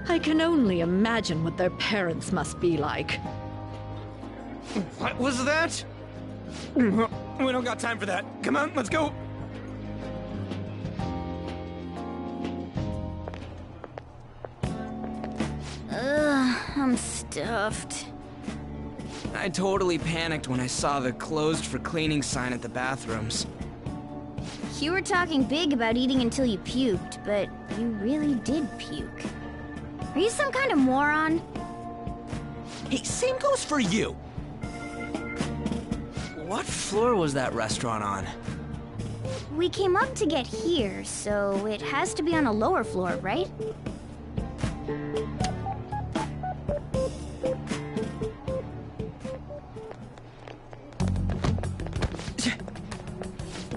I can only imagine what their parents must be like. What was that? We don't got time for that. Come on, let's go. I'm stuffed. I totally panicked when I saw the closed for cleaning sign at the bathrooms. You were talking big about eating until you puked, but you really did puke. Are you some kind of moron? Hey, same goes for you. What floor was that restaurant on? We came up to get here, so it has to be on a lower floor, right?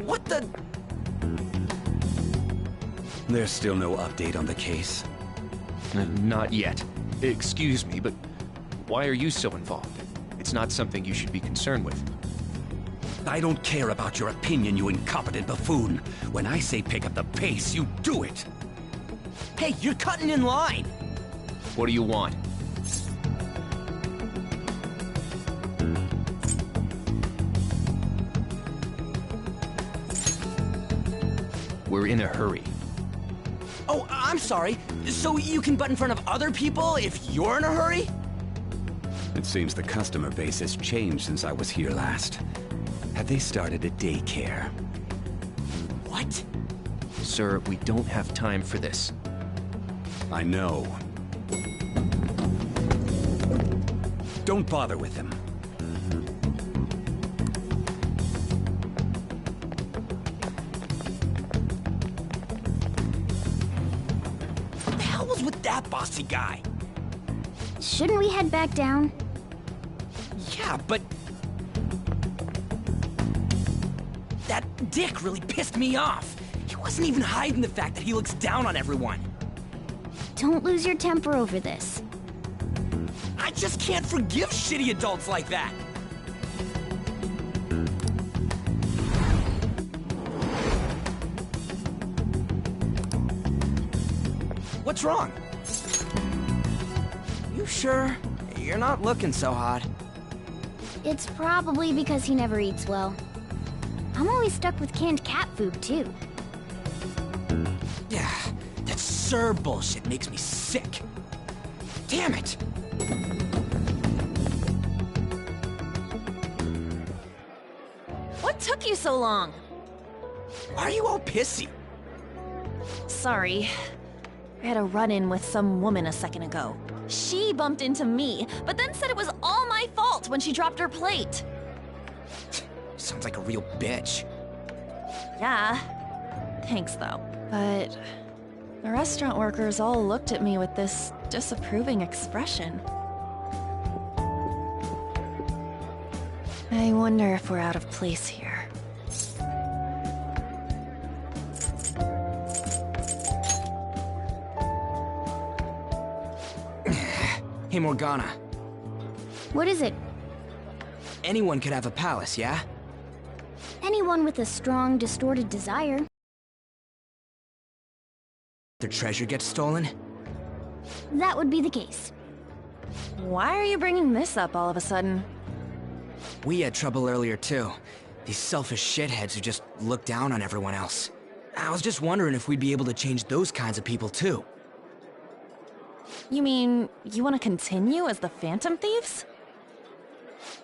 What the? There's still no update on the case. Not yet. Excuse me, but why are you so involved? It's not something you should be concerned with. I don't care about your opinion, you incompetent buffoon. When I say pick up the pace, you do it. Hey, you're cutting in line. What do you want? We're in a hurry. Oh, I'm sorry. So you can butt in front of other people if you're in a hurry? It seems the customer base has changed since I was here last. Have they started a daycare? What? Sir, we don't have time for this. I know. Don't bother with him. What the hell was with that bossy guy? Shouldn't we head back down? Yeah, but... that dick really pissed me off. He wasn't even hiding the fact that he looks down on everyone. Don't lose your temper over this. I just can't forgive shitty adults like that. What's wrong? You sure? You're not looking so hot. It's probably because he never eats well. I'm always stuck with canned cat food, too. Yeah, that Sir bullshit makes me sick. Damn it! What took you so long? Why are you all pissy? Sorry. I had a run-in with some woman a second ago. She bumped into me, but then said it was all my fault when she dropped her plate. Sounds like a real bitch. Yeah. Thanks, though. But the restaurant workers all looked at me with this disapproving expression. I wonder if we're out of place here. Hey, Morgana. What is it? Anyone could have a palace, yeah? Anyone with a strong, distorted desire. Their treasure gets stolen? That would be the case. Why are you bringing this up all of a sudden? We had trouble earlier, too. These selfish shitheads who just look down on everyone else. I was just wondering if we'd be able to change those kinds of people, too. You mean, you want to continue as the Phantom Thieves?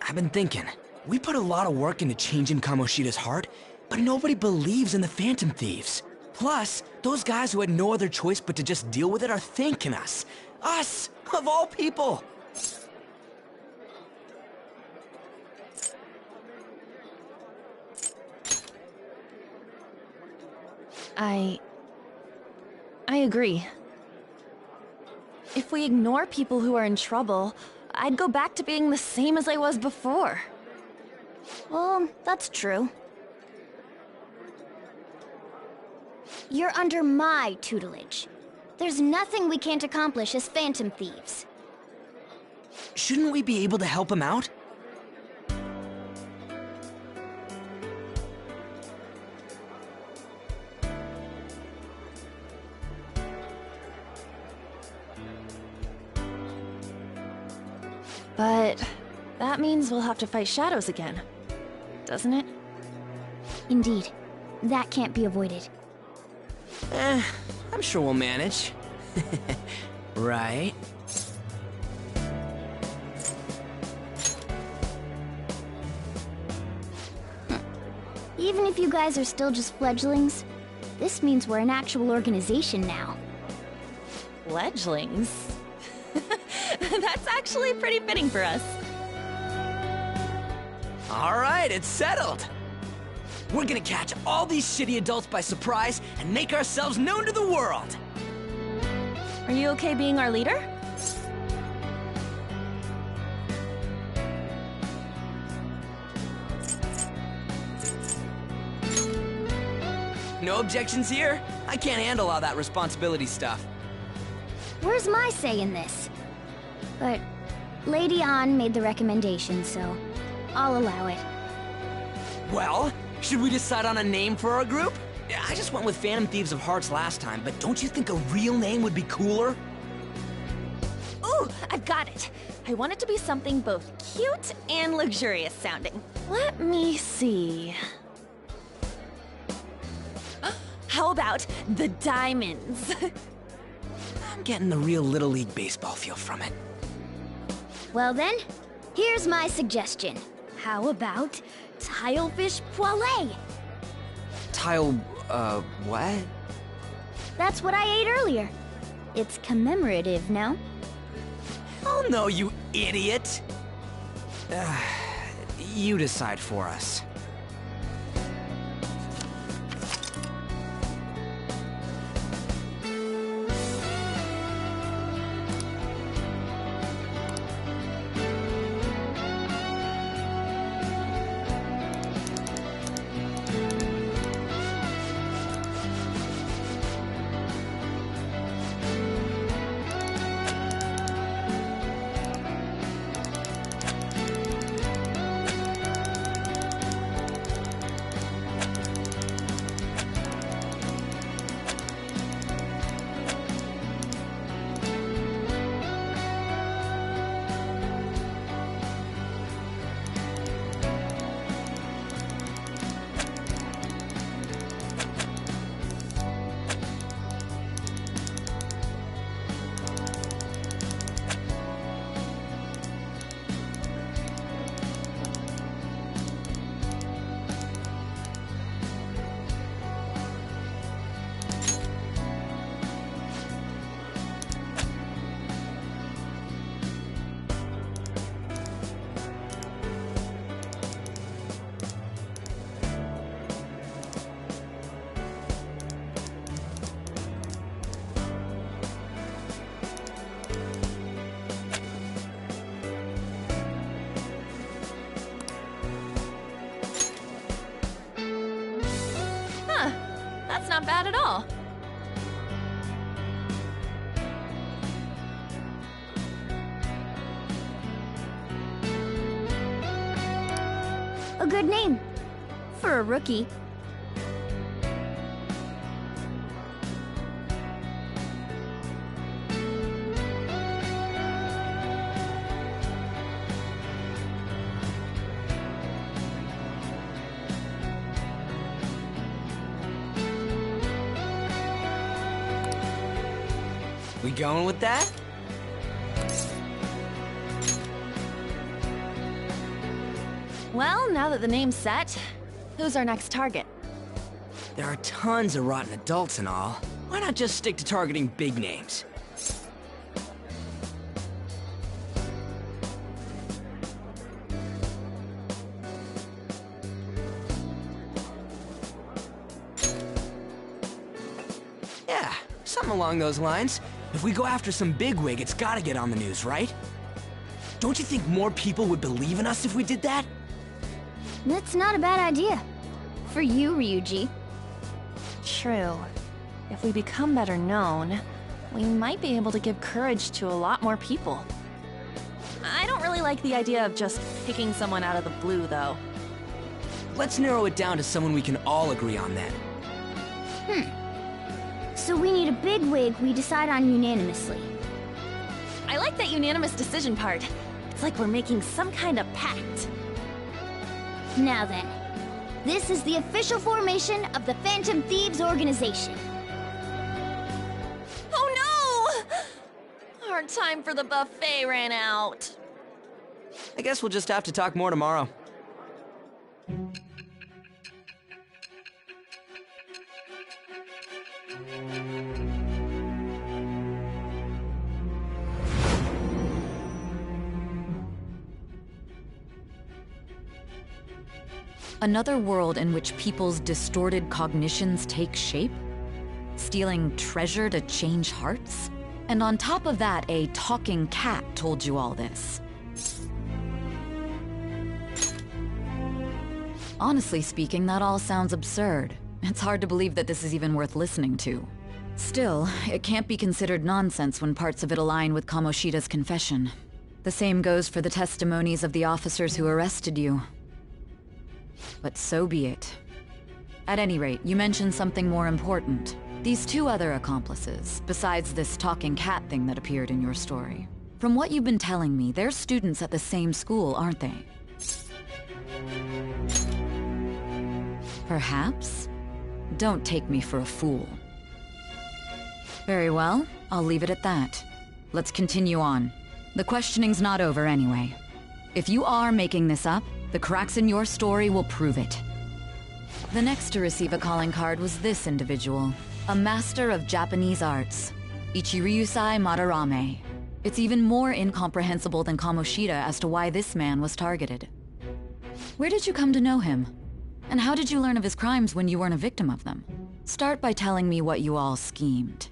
I've been thinking, We put a lot of work into changing Kamoshida's heart, but nobody believes in the Phantom Thieves. Plus, those guys who had no other choice but to just deal with it are thanking us. Us, of all people! I agree. If we ignore people who are in trouble, I'd go back to being the same as I was before. Well, that's true. You're under my tutelage. There's nothing we can't accomplish as Phantom Thieves. Shouldn't we be able to help him out? But that means we'll have to fight shadows again, doesn't it? Indeed. That can't be avoided. I'm sure we'll manage. Right? Even if you guys are still just fledglings, this means we're an actual organization now. Fledglings? That's actually pretty fitting for us. Alright, it's settled! We're gonna catch all these shitty adults by surprise and make ourselves known to the world! Are you okay being our leader? No objections here? I can't handle all that responsibility stuff. Where's my say in this? But Lady An made the recommendation, so I'll allow it. Well, should we decide on a name for our group? I just went with Phantom Thieves of Hearts last time, but don't you think a real name would be cooler? Ooh, I've got it! I want it to be something both cute and luxurious sounding. Let me see... How about the Diamonds? I'm getting the real Little League Baseball feel from it. Well then, here's my suggestion. How about Tilefish Poêlée? What? That's what I ate earlier. It's commemorative, no? Oh no, you idiot! You decide for us. That's not bad at all. A good name. For a rookie. We going with that? Well, now that the name's set, who's our next target? There are tons of rotten adults and all. Why not just stick to targeting big names? Yeah, something along those lines. If we go after some bigwig, it's gotta get on the news, right? Don't you think more people would believe in us if we did that? That's not a bad idea. For you, Ryuji. True. If we become better known, we might be able to give courage to a lot more people. I don't really like the idea of just picking someone out of the blue, though. Let's narrow it down to someone we can all agree on then. So we need a bigwig we decide on unanimously. I like that unanimous decision part. It's like we're making some kind of pact. Now then, this is the official formation of the Phantom Thieves organization. Oh no! Our time for the buffet ran out. I guess we'll just have to talk more tomorrow. Another world in which people's distorted cognitions take shape? Stealing treasure to change hearts? And on top of that, a talking cat told you all this. Honestly speaking, that all sounds absurd. It's hard to believe that this is even worth listening to. Still, it can't be considered nonsense when parts of it align with Kamoshida's confession. The same goes for the testimonies of the officers who arrested you. But so be it. At any rate, you mentioned something more important. These two other accomplices, besides this talking cat thing that appeared in your story. From what you've been telling me, they're students at the same school, aren't they? Perhaps? Don't take me for a fool. Very well, I'll leave it at that. Let's continue on. The questioning's not over anyway. If you are making this up, the cracks in your story will prove it. The next to receive a calling card was this individual, a master of Japanese arts, Ichiryusai Madarame. It's even more incomprehensible than Kamoshida as to why this man was targeted. Where did you come to know him? And how did you learn of his crimes when you weren't a victim of them? Start by telling me what you all schemed.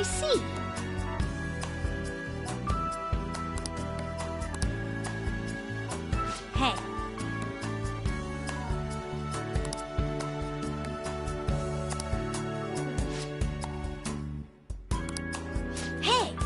see. Hey. Hey!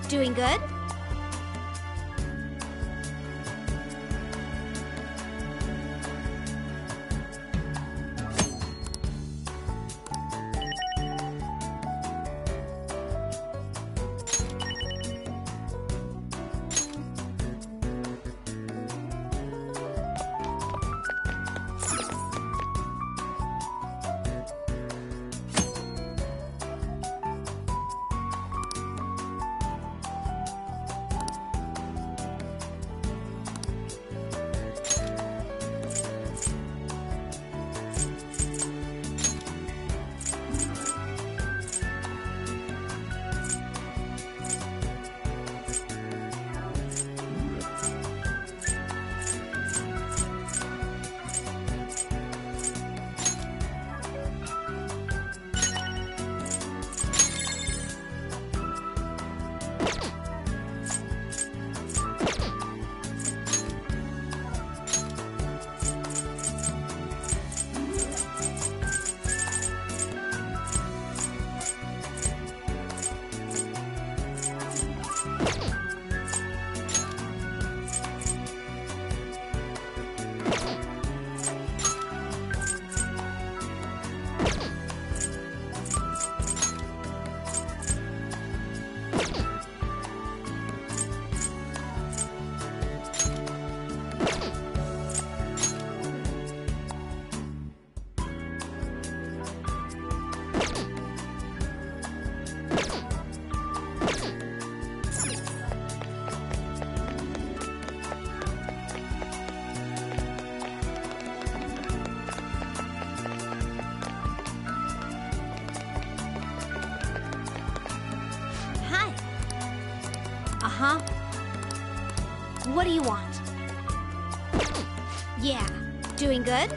Doing good? Uh-huh. What do you want? Yeah. Doing good?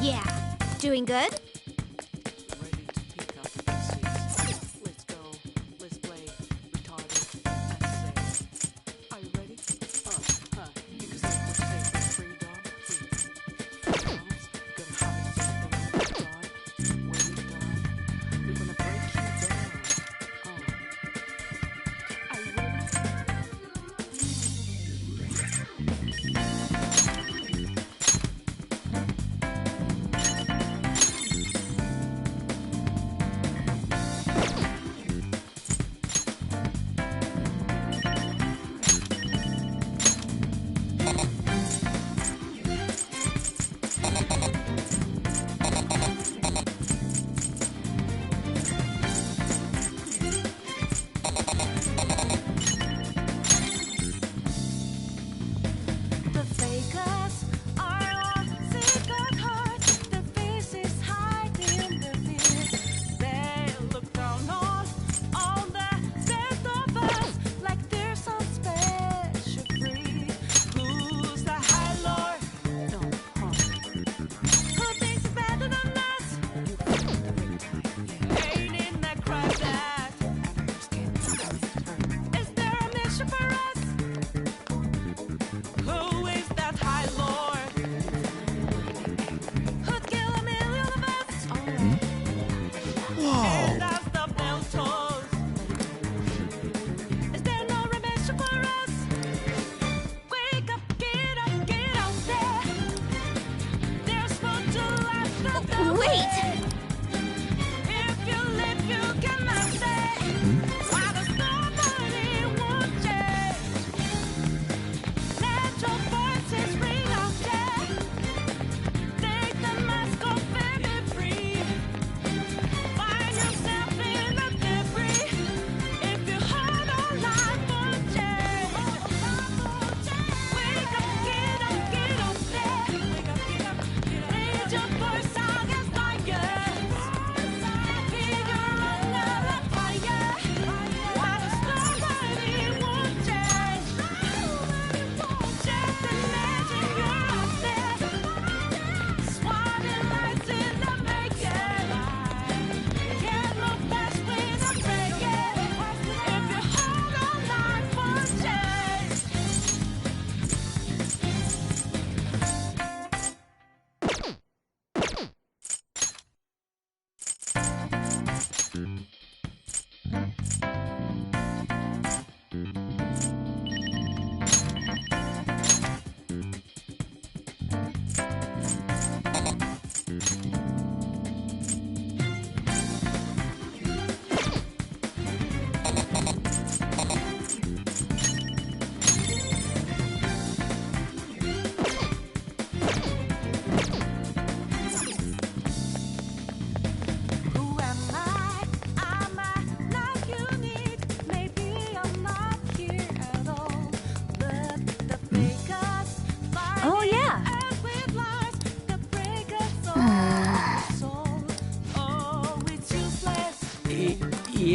Yeah. Doing good?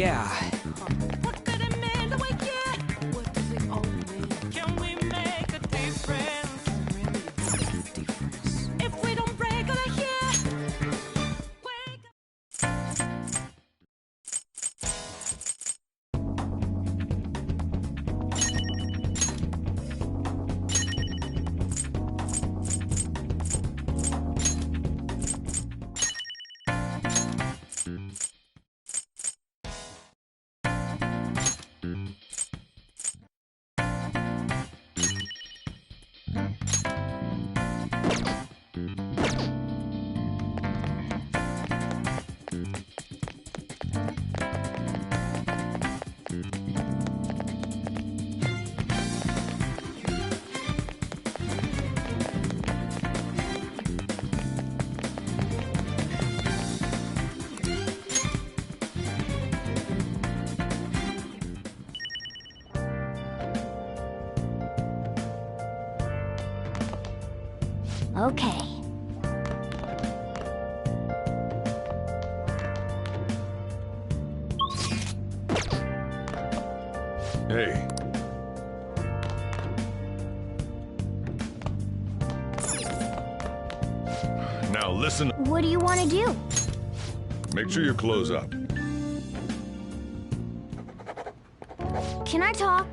Yeah. Okay. Hey. Now listen. What do you want to do? Make sure you close up. Can I talk?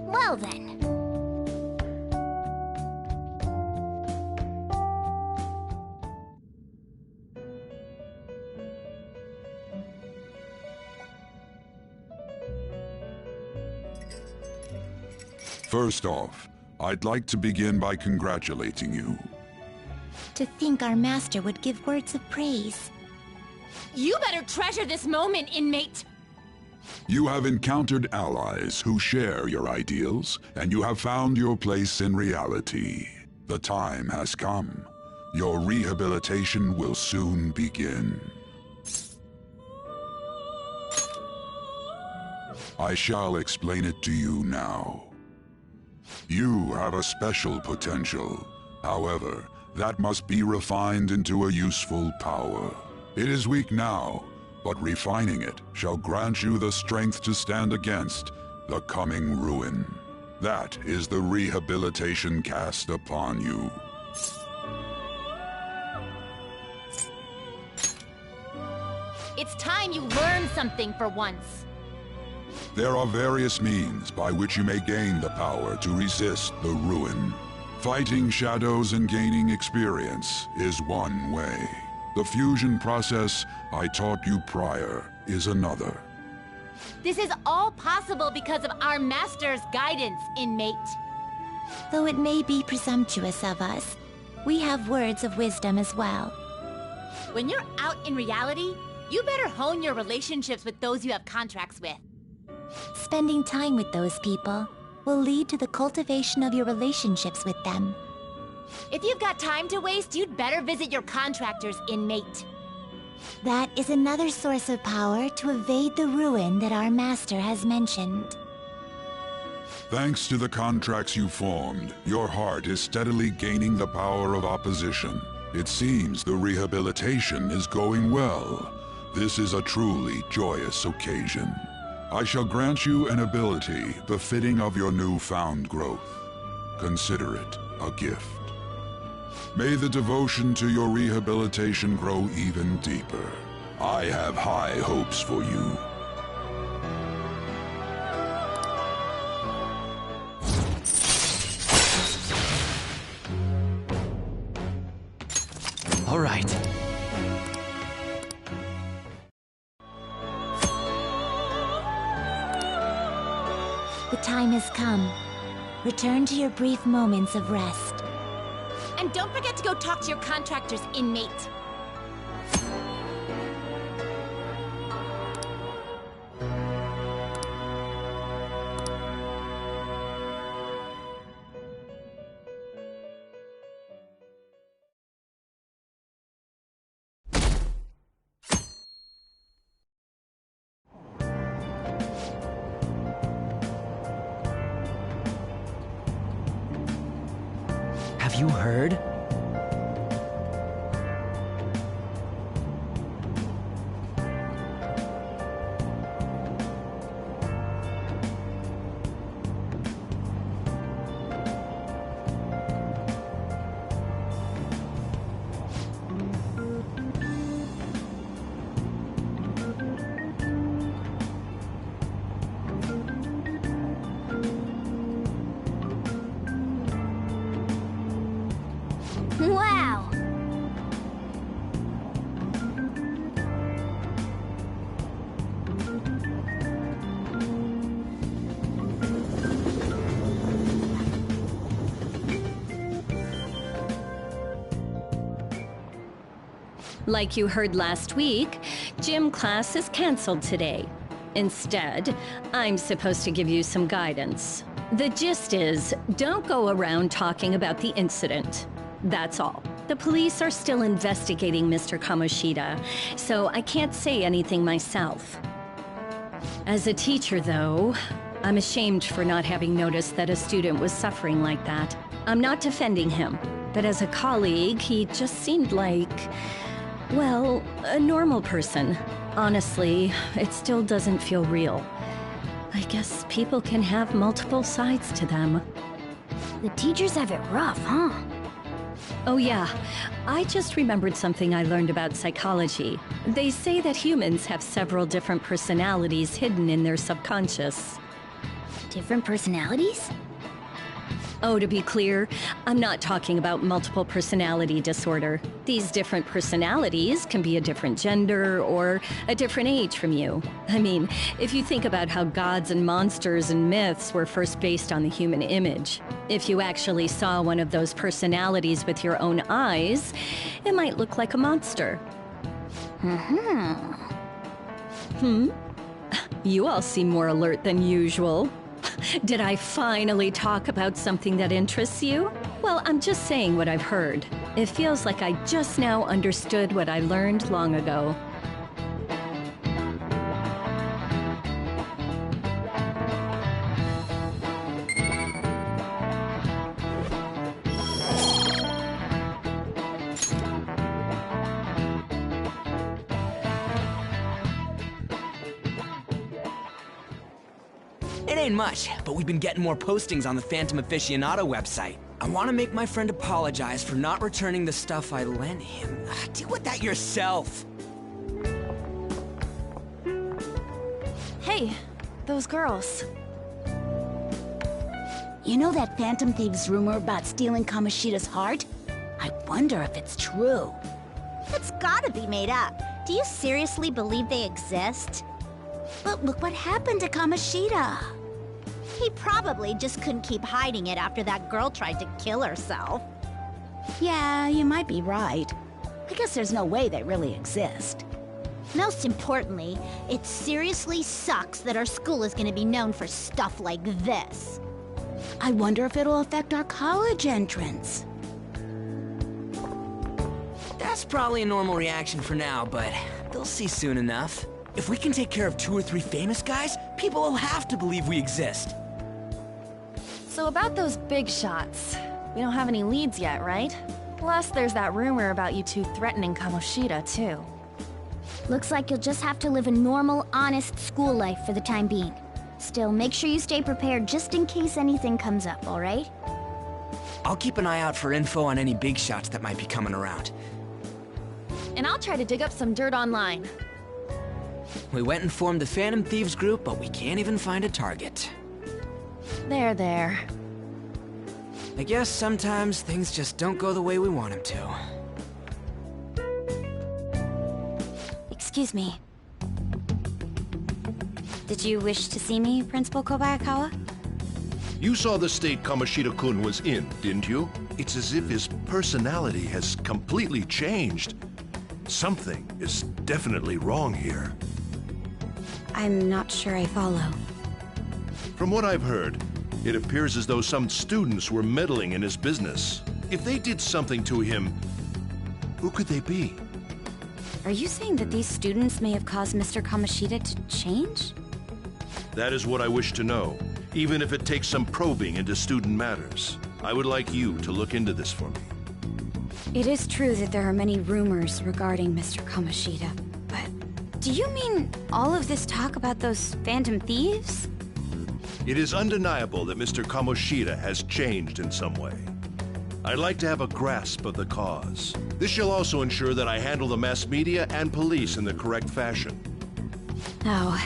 Well then. First off, I'd like to begin by congratulating you. To think our master would give words of praise. You better treasure this moment, inmate! You have encountered allies who share your ideals, and you have found your place in reality. The time has come. Your rehabilitation will soon begin. I shall explain it to you now. You have a special potential. However, that must be refined into a useful power. It is weak now, but refining it shall grant you the strength to stand against the coming ruin. That is the rehabilitation cast upon you. It's time you learn something for once. There are various means by which you may gain the power to resist the ruin. Fighting shadows and gaining experience is one way. The fusion process I taught you prior is another. This is all possible because of our master's guidance, inmate. Though it may be presumptuous of us, we have words of wisdom as well. When you're out in reality, you better hone your relationships with those you have contracts with. Spending time with those people will lead to the cultivation of your relationships with them. If you've got time to waste, you'd better visit your contractors, inmate. That is another source of power to evade the ruin that our master has mentioned. Thanks to the contracts you formed, your heart is steadily gaining the power of opposition. It seems the rehabilitation is going well. This is a truly joyous occasion. I shall grant you an ability befitting of your newfound growth. Consider it a gift. May the devotion to your rehabilitation grow even deeper. I have high hopes for you. All right. The time has come. Return to your brief moments of rest. And don't forget to go talk to your contractors, inmate. Have you heard? Wow! Like you heard last week, gym class is canceled today. Instead, I'm supposed to give you some guidance. The gist is, don't go around talking about the incident. That's all. The police are still investigating Mr. Kamoshida, so I can't say anything myself. As a teacher, though, I'm ashamed for not having noticed that a student was suffering like that. I'm not defending him, but as a colleague, he just seemed like, well, a normal person. Honestly, it still doesn't feel real. I guess people can have multiple sides to them. The teachers have it rough, huh? Oh yeah, I just remembered something I learned about psychology. They say that humans have several different personalities hidden in their subconscious. Different personalities? Oh, to be clear, I'm not talking about multiple personality disorder. These different personalities can be a different gender or a different age from you. I mean, if you think about how gods and monsters and myths were first based on the human image, if you actually saw one of those personalities with your own eyes, it might look like a monster. You all seem more alert than usual. Did I finally talk about something that interests you? Well, I'm just saying what I've heard. It feels like I just now understood what I learned long ago. It ain't much, but we've been getting more postings on the Phantom Aficionado website. I want to make my friend apologize for not returning the stuff I lent him. Deal with that yourself. Hey, those girls. You know that Phantom Thieves rumor about stealing Kamoshida's heart? I wonder if it's true. It's gotta be made up. Do you seriously believe they exist? But look what happened to Kamoshida. He probably just couldn't keep hiding it after that girl tried to kill herself. Yeah, you might be right. I guess there's no way they really exist. Most importantly, it seriously sucks that our school is gonna be known for stuff like this. I wonder if it'll affect our college entrance. That's probably a normal reaction for now, but they'll see soon enough. If we can take care of 2 or 3 famous guys, people will have to believe we exist. So about those big shots, we don't have any leads yet, right? Plus, there's that rumor about you two threatening Kamoshida, too. Looks like you'll just have to live a normal, honest school life for the time being. Still, make sure you stay prepared just in case anything comes up, alright? I'll keep an eye out for info on any big shots that might be coming around. And I'll try to dig up some dirt online. We went and formed the Phantom Thieves group, but we can't even find a target. There. I guess sometimes things just don't go the way we want them to. Excuse me. Did you wish to see me, Principal Kobayakawa? You saw the state Kamoshida-kun was in, didn't you? It's as if his personality has completely changed. Something is definitely wrong here. I'm not sure I follow. From what I've heard, it appears as though some students were meddling in his business. If they did something to him, who could they be? Are you saying that these students may have caused Mr. Kamoshida to change? That is what I wish to know, even if it takes some probing into student matters. I would like you to look into this for me. It is true that there are many rumors regarding Mr. Kamoshida, but do you mean all of this talk about those Phantom Thieves? It is undeniable that Mr. Kamoshida has changed in some way. I'd like to have a grasp of the cause. This shall also ensure that I handle the mass media and police in the correct fashion. Oh.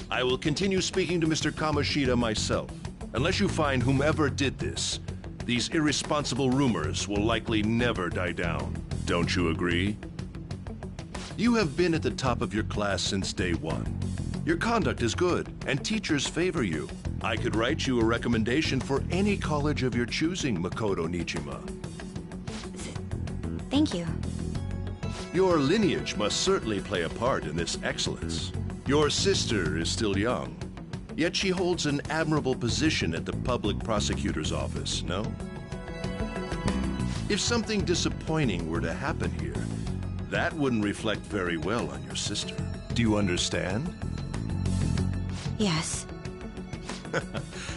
I will continue speaking to Mr. Kamoshida myself. Unless you find whomever did this, these irresponsible rumors will likely never die down. Don't you agree? You have been at the top of your class since day one. Your conduct is good, and teachers favor you. I could write you a recommendation for any college of your choosing, Makoto Nijima. Thank you. Your lineage must certainly play a part in this excellence. Your sister is still young, yet she holds an admirable position at the public prosecutor's office, no? If something disappointing were to happen here, that wouldn't reflect very well on your sister. Do you understand? Yes.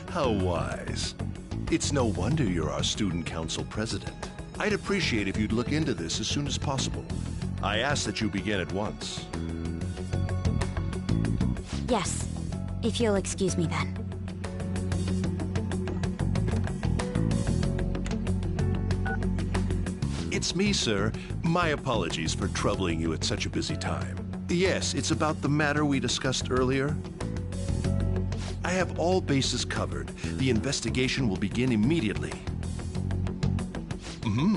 How wise. It's no wonder you're our student council president. I'd appreciate if you'd look into this as soon as possible. I ask that you begin at once. Yes, if you'll excuse me then. It's me, sir. My apologies for troubling you at such a busy time. Yes, it's about the matter we discussed earlier. I have all bases covered. The investigation will begin immediately.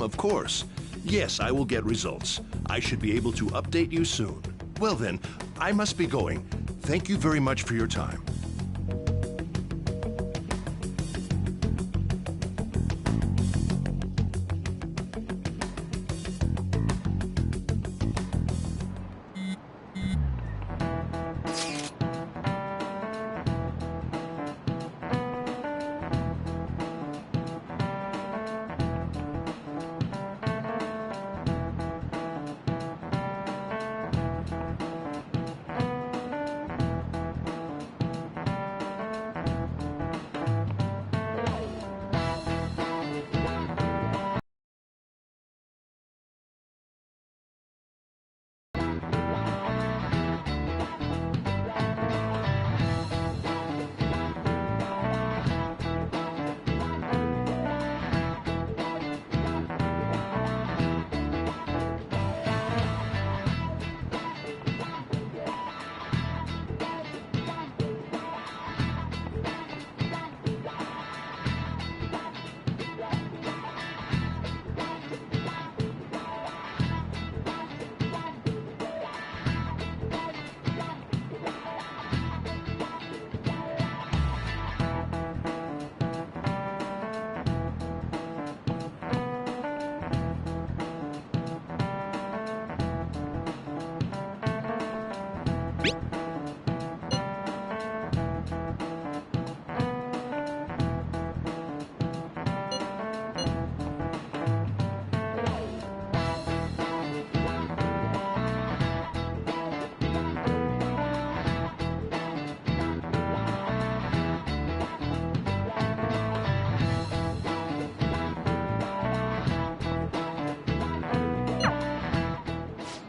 Of course. Yes, I will get results. I should be able to update you soon. Well then, I must be going. Thank you very much for your time.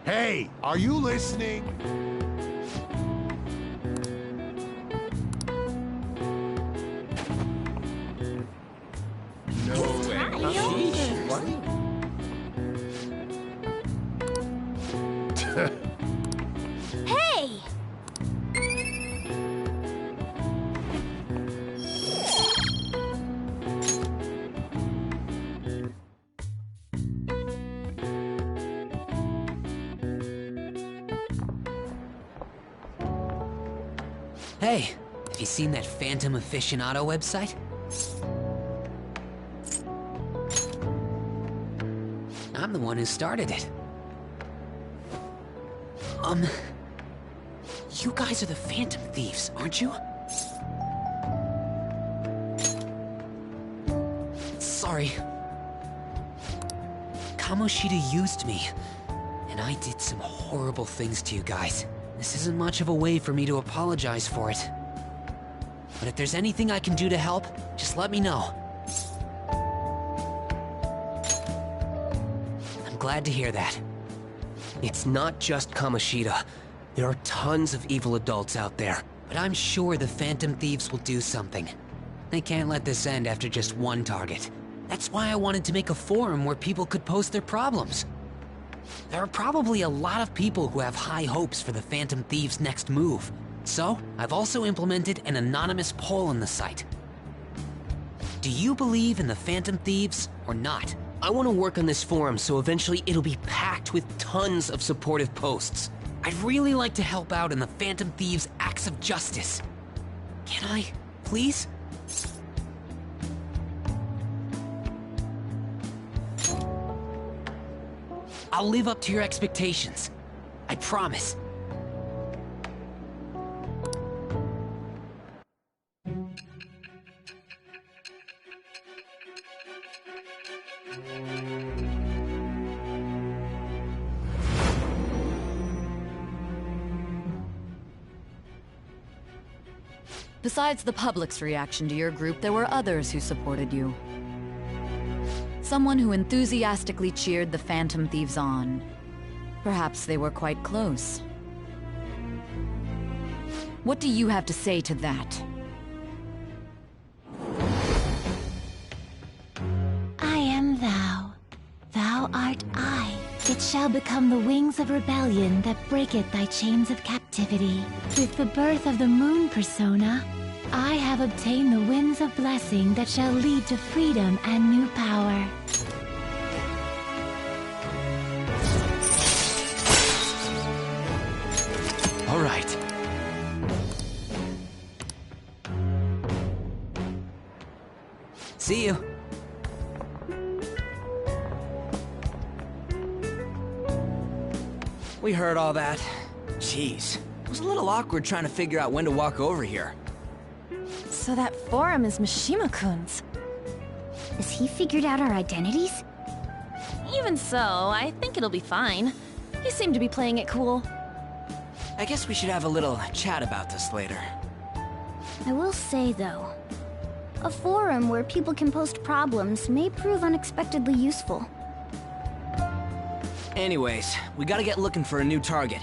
Hey, are you listening? No way. Hey! Hey, have you seen that Phantom Aficionado website? I'm the one who started it. You guys are the Phantom Thieves, aren't you? Sorry. Kamoshida used me, and I did some horrible things to you guys. This isn't much of a way for me to apologize for it. But if there's anything I can do to help, just let me know. I'm glad to hear that. It's not just Kamoshida. There are tons of evil adults out there. But I'm sure the Phantom Thieves will do something. They can't let this end after just one target. That's why I wanted to make a forum where people could post their problems. There are probably a lot of people who have high hopes for the Phantom Thieves' next move. So, I've also implemented an anonymous poll on the site. Do you believe in the Phantom Thieves or not? I want to work on this forum so eventually it'll be packed with tons of supportive posts. I'd really like to help out in the Phantom Thieves' acts of justice. Can I, please? I'll live up to your expectations. I promise. Besides the public's reaction to your group, there were others who supported you. Someone who enthusiastically cheered the Phantom Thieves on. Perhaps they were quite close. What do you have to say to that? I am thou. Thou art I. It shall become the wings of rebellion that breaketh thy chains of captivity. With the birth of the moon persona, I have obtained the winds of blessing that shall lead to freedom and new power. All right. See you. We heard all that. Jeez. It was a little awkward trying to figure out when to walk over here. So that forum is Mishima-kun's. Has he figured out our identities? Even so, I think it'll be fine. He seemed to be playing it cool. I guess we should have a little chat about this later. I will say, though, a forum where people can post problems may prove unexpectedly useful. Anyways, we gotta get looking for a new target.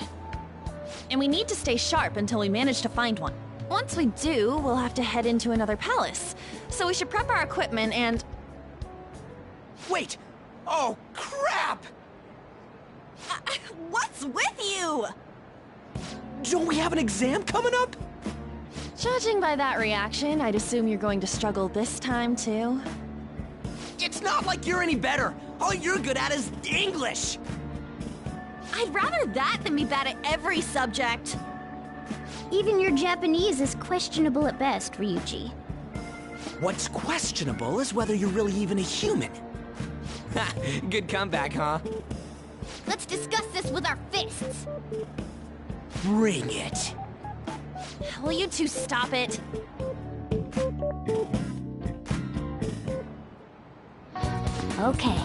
And we need to stay sharp until we manage to find one. Once we do, we'll have to head into another palace. So we should prep our equipment and... Wait! Oh, crap! What's with you? Don't we have an exam coming up? Judging by that reaction, I'd assume you're going to struggle this time, too. It's not like you're any better. All you're good at is English. I'd rather that than be bad at every subject. Even your Japanese is questionable at best, Ryuji. What's questionable is whether you're really even a human. Ha! Good comeback, huh? Let's discuss this with our fists. Bring it. Will you two stop it? Okay.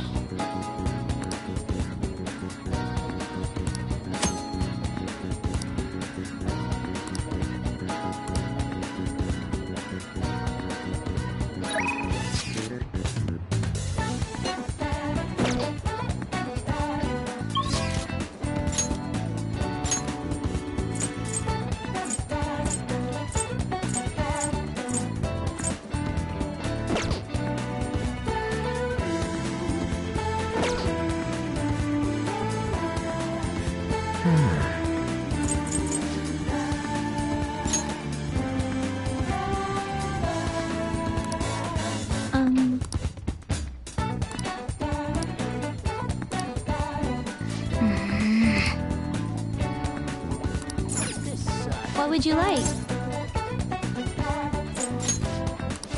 What would you like?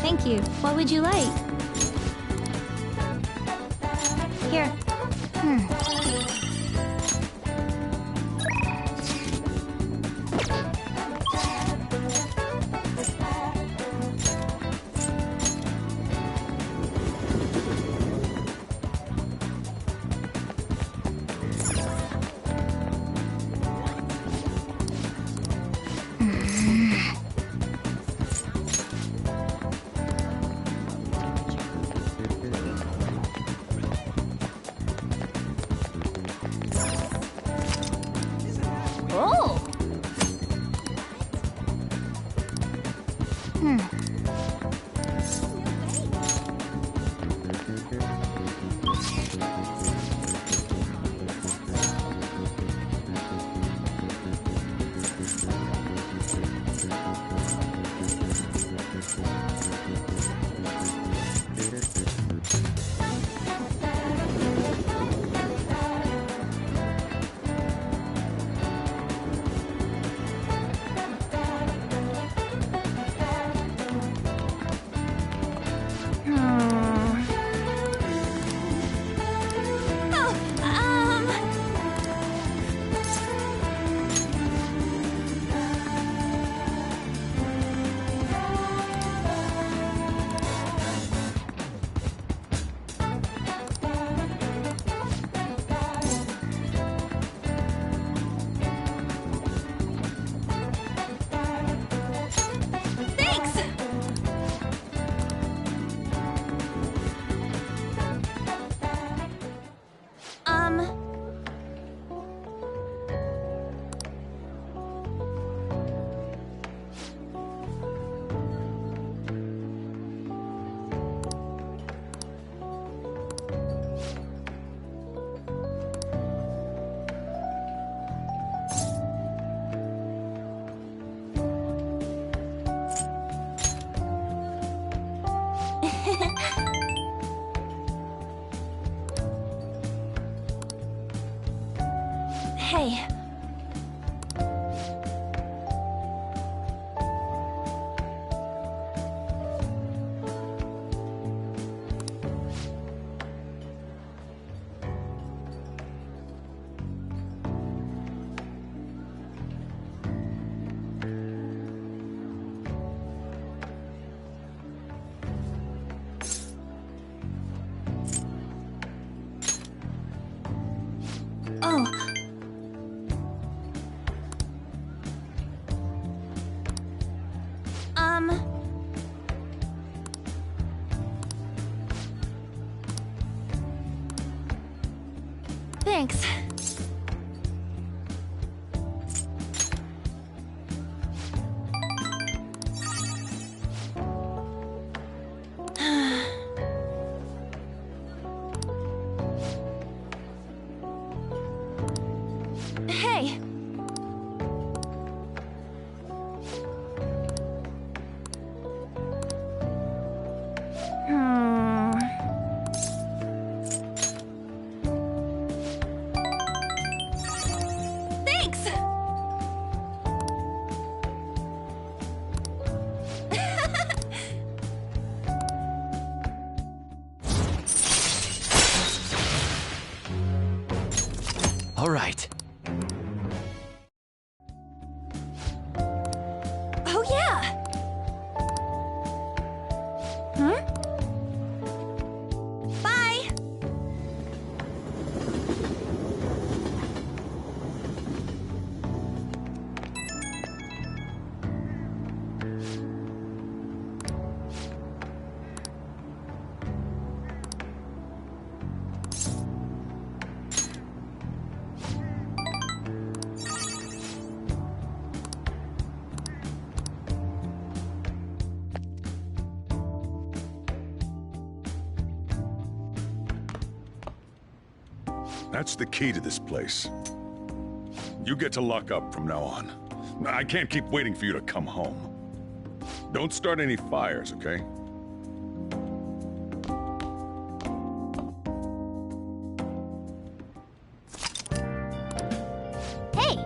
Thank you. What would you like? Here. Hey. Oh. Thanks. Hey. Thanks. All right. Oh yeah. Hmm? Bye. That's the key to this place. You get to lock up from now on. I can't keep waiting for you to come home. Don't start any fires, okay? Hey!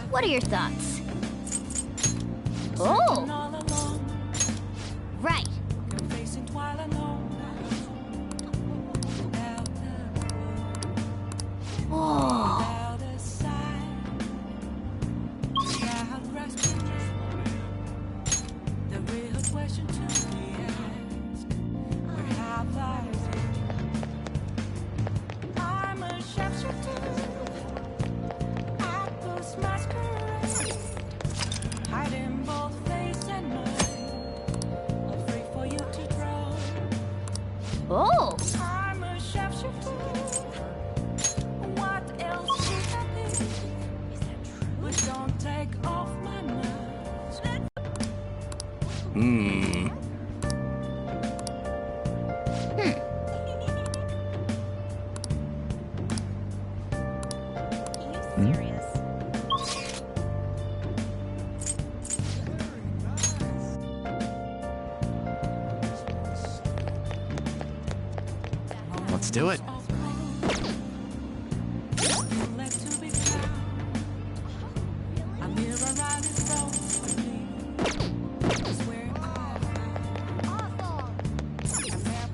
What are your thoughts? Oh! Right. Oh. Oh! I'm a sharpshooter. What else should I be? But don't take off my mask. Let's do it.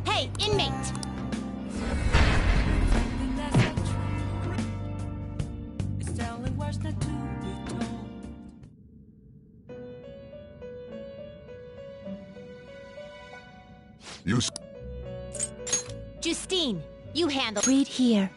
Hey, inmate! You Justine, you handle— Read here.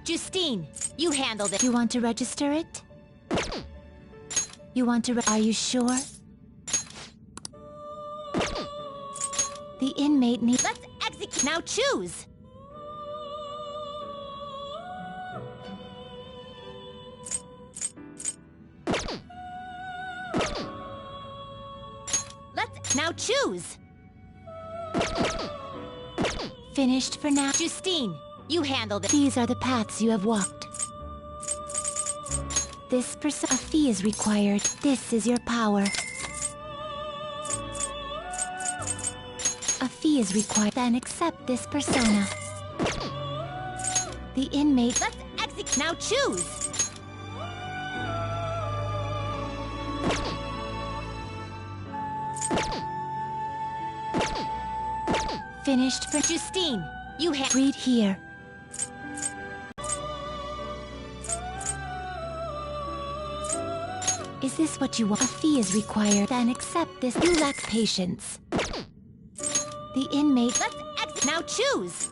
Justine, you handle it. You want to register it? You want to Are you sure? The inmate needs— Let's execute. Now choose! Now choose! Finished for now. Justine, you handled it. These are the paths you have walked. A fee is required. This is your power. A fee is required. Then accept this persona. The inmate. Let's execute. Now choose! Finished for Justine. You read here. Is this what you want? A fee is required. Then accept this. You lack patience. The inmate. Let's exit. Now choose!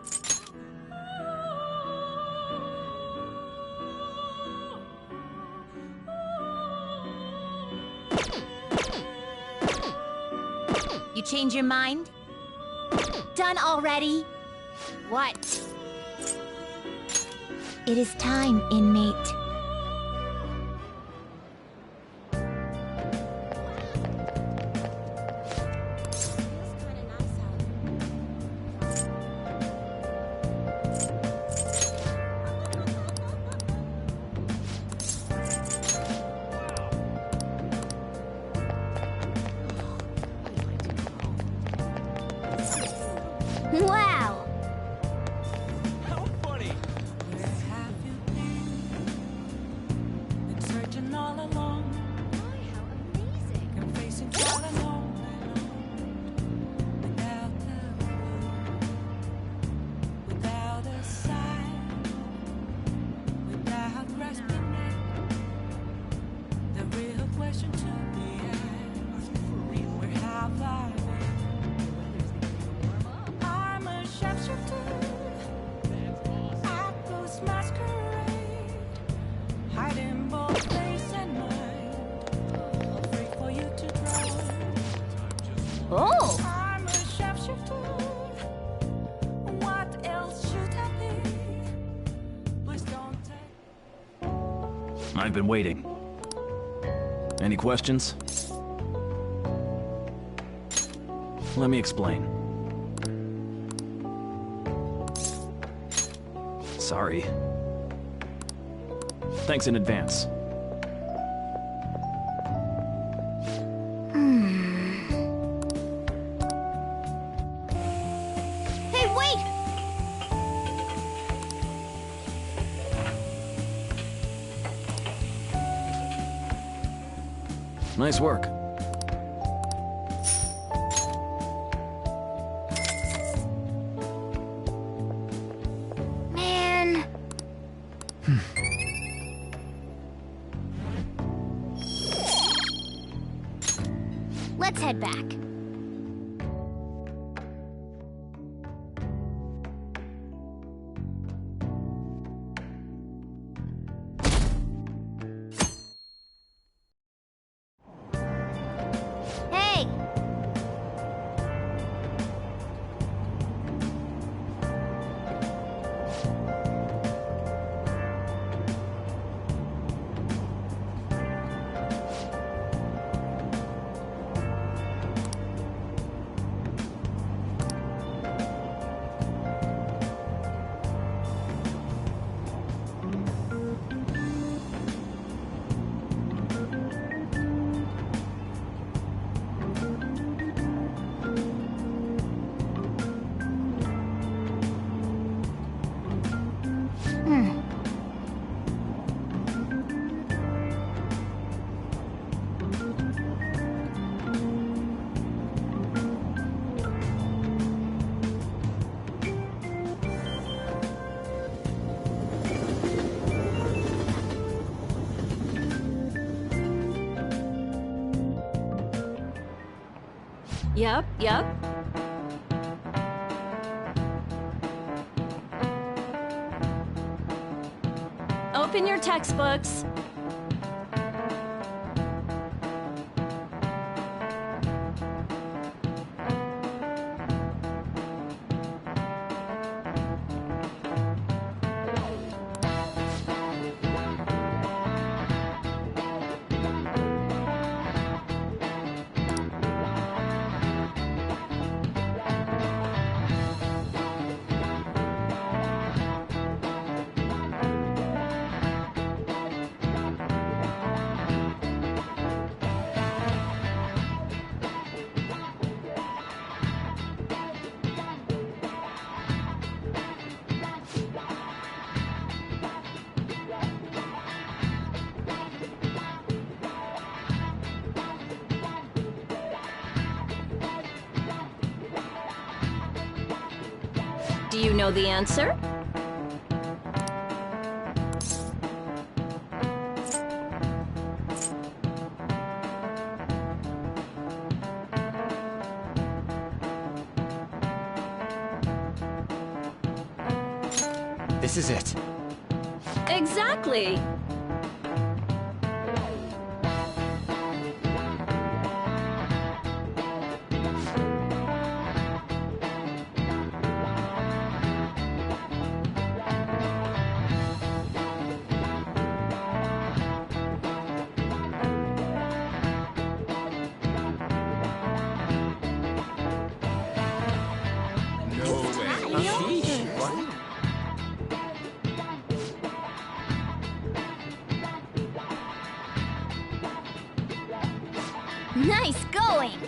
You change your mind? Done already? What? It is time, inmate. Wow! How funny! Where have you been searching all along? Why, how amazing! And facing all alone, without the room, without a sign, without grasping it. The real question to be asked: where have I been? Hiding both face and mind, free for you to try. Oh! I'm a shapeshifter. What else should I be? Please don't take. I've been waiting. Any questions? Let me explain. Sorry. Thanks in advance. Hey, wait! Nice work. Man. Let's head back. Hey! Yep. Open your textbooks. Do you know the answer? This is it. Exactly. Nice going!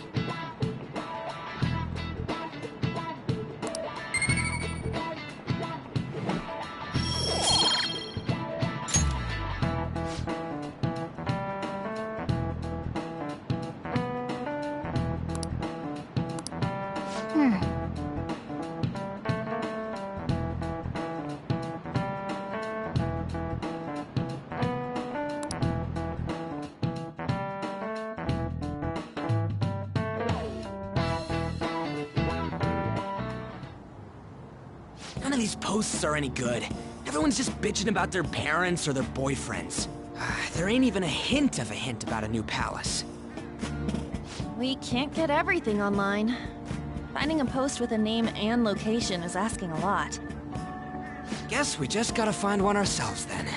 None of these posts are any good. Everyone's just bitching about their parents or their boyfriends. There ain't even a hint of a hint about a new palace. We can't get everything online. Finding a post with a name and location is asking a lot. Guess we just gotta find one ourselves then.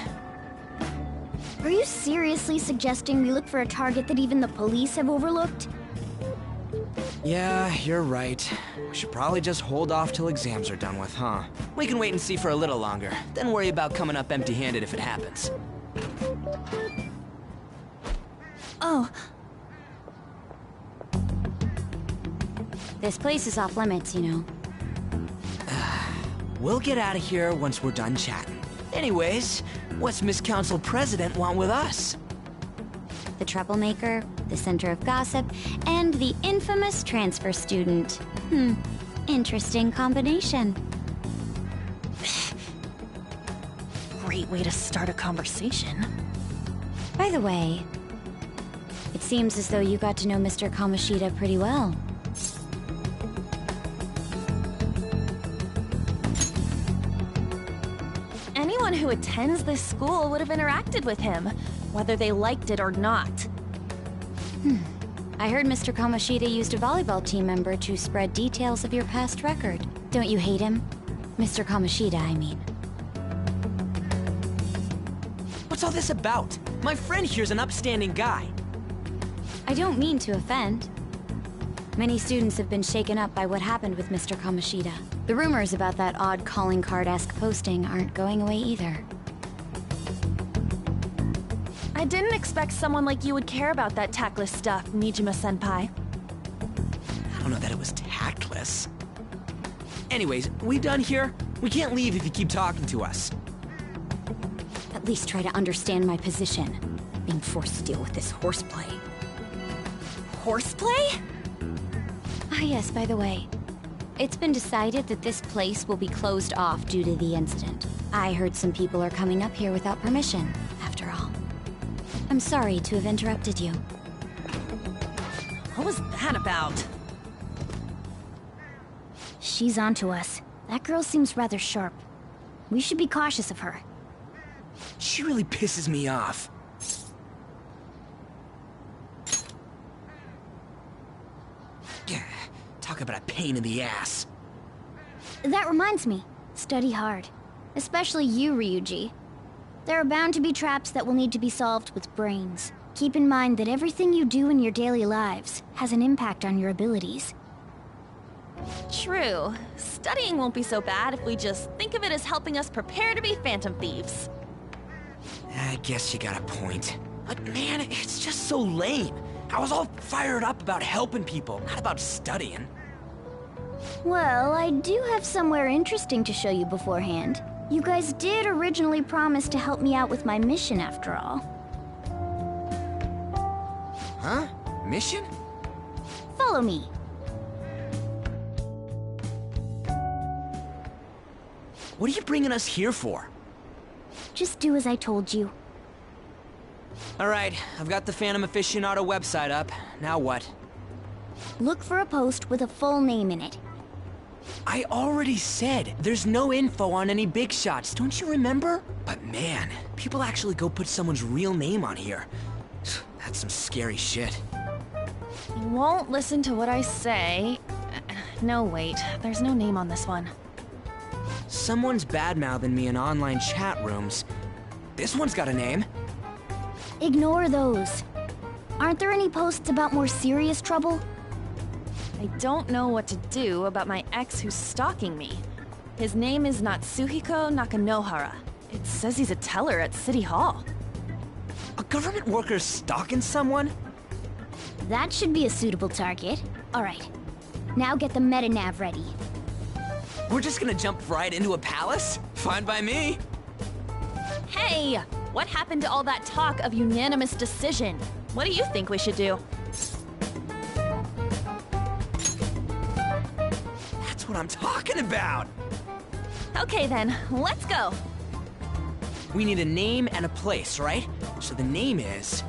Are you seriously suggesting we look for a target that even the police have overlooked? Yeah, you're right. We should probably just hold off till exams are done with, huh? We can wait and see for a little longer, then worry about coming up empty-handed if it happens. Oh. This place is off limits, you know. We'll get out of here once we're done chatting. Anyways, what's Miss Council President want with us? The troublemaker, the center of gossip, and the infamous transfer student. Interesting combination. Great way to start a conversation. By the way, it seems as though you got to know Mr. Kamoshida pretty well. Anyone who attends this school would have interacted with him, whether they liked it or not. I heard Mr. Kamoshida used a volleyball team member to spread details of your past record. Don't you hate him? Mr. Kamoshida, I mean. What's all this about? My friend here's an upstanding guy. I don't mean to offend. Many students have been shaken up by what happened with Mr. Kamoshida. The rumors about that odd calling card-esque posting aren't going away either. I didn't expect someone like you would care about that tactless stuff, Mijima-senpai. I don't know that it was tactless. Anyways, we done here? We can't leave if you keep talking to us. At least try to understand my position. Being forced to deal with this horseplay. Horseplay? Ah yes, by the way. It's been decided that this place will be closed off due to the incident. I heard some people are coming up here without permission, after all. I'm sorry to have interrupted you. What was that about? She's onto us. That girl seems rather sharp. We should be cautious of her. She really pisses me off. Talk about a pain in the ass. That reminds me. Study hard. Especially you, Ryuji. There are bound to be traps that will need to be solved with brains. Keep in mind that everything you do in your daily lives has an impact on your abilities. True. Studying won't be so bad if we just think of it as helping us prepare to be phantom thieves. I guess you got a point. But man, it's just so lame. I was all fired up about helping people, not about studying. Well, I do have somewhere interesting to show you beforehand. You guys did originally promise to help me out with my mission after all. Huh? Mission? Follow me. What are you bringing us here for? Just do as I told you. Alright, I've got the Phantom Aficionado website up. Now what? Look for a post with a full name in it. I already said there's no info on any big shots, don't you remember? But man, people actually go put someone's real name on here. That's some scary shit. You won't listen to what I say. No, wait. There's no name on this one. Someone's bad-mouthing me in online chat rooms. This one's got a name. Ignore those. Aren't there any posts about more serious trouble? I don't know what to do about my ex who's stalking me. His name is Natsuhiko Nakanohara. It says he's a teller at City Hall. A government worker stalking someone? That should be a suitable target. Alright. Now get the meta-nav ready. We're just gonna jump right into a palace? Fine by me. Hey! What happened to all that talk of unanimous decision? What do you think we should do? That's what I'm talking about! Okay then, let's go! We need a name and a place, right? So the name is...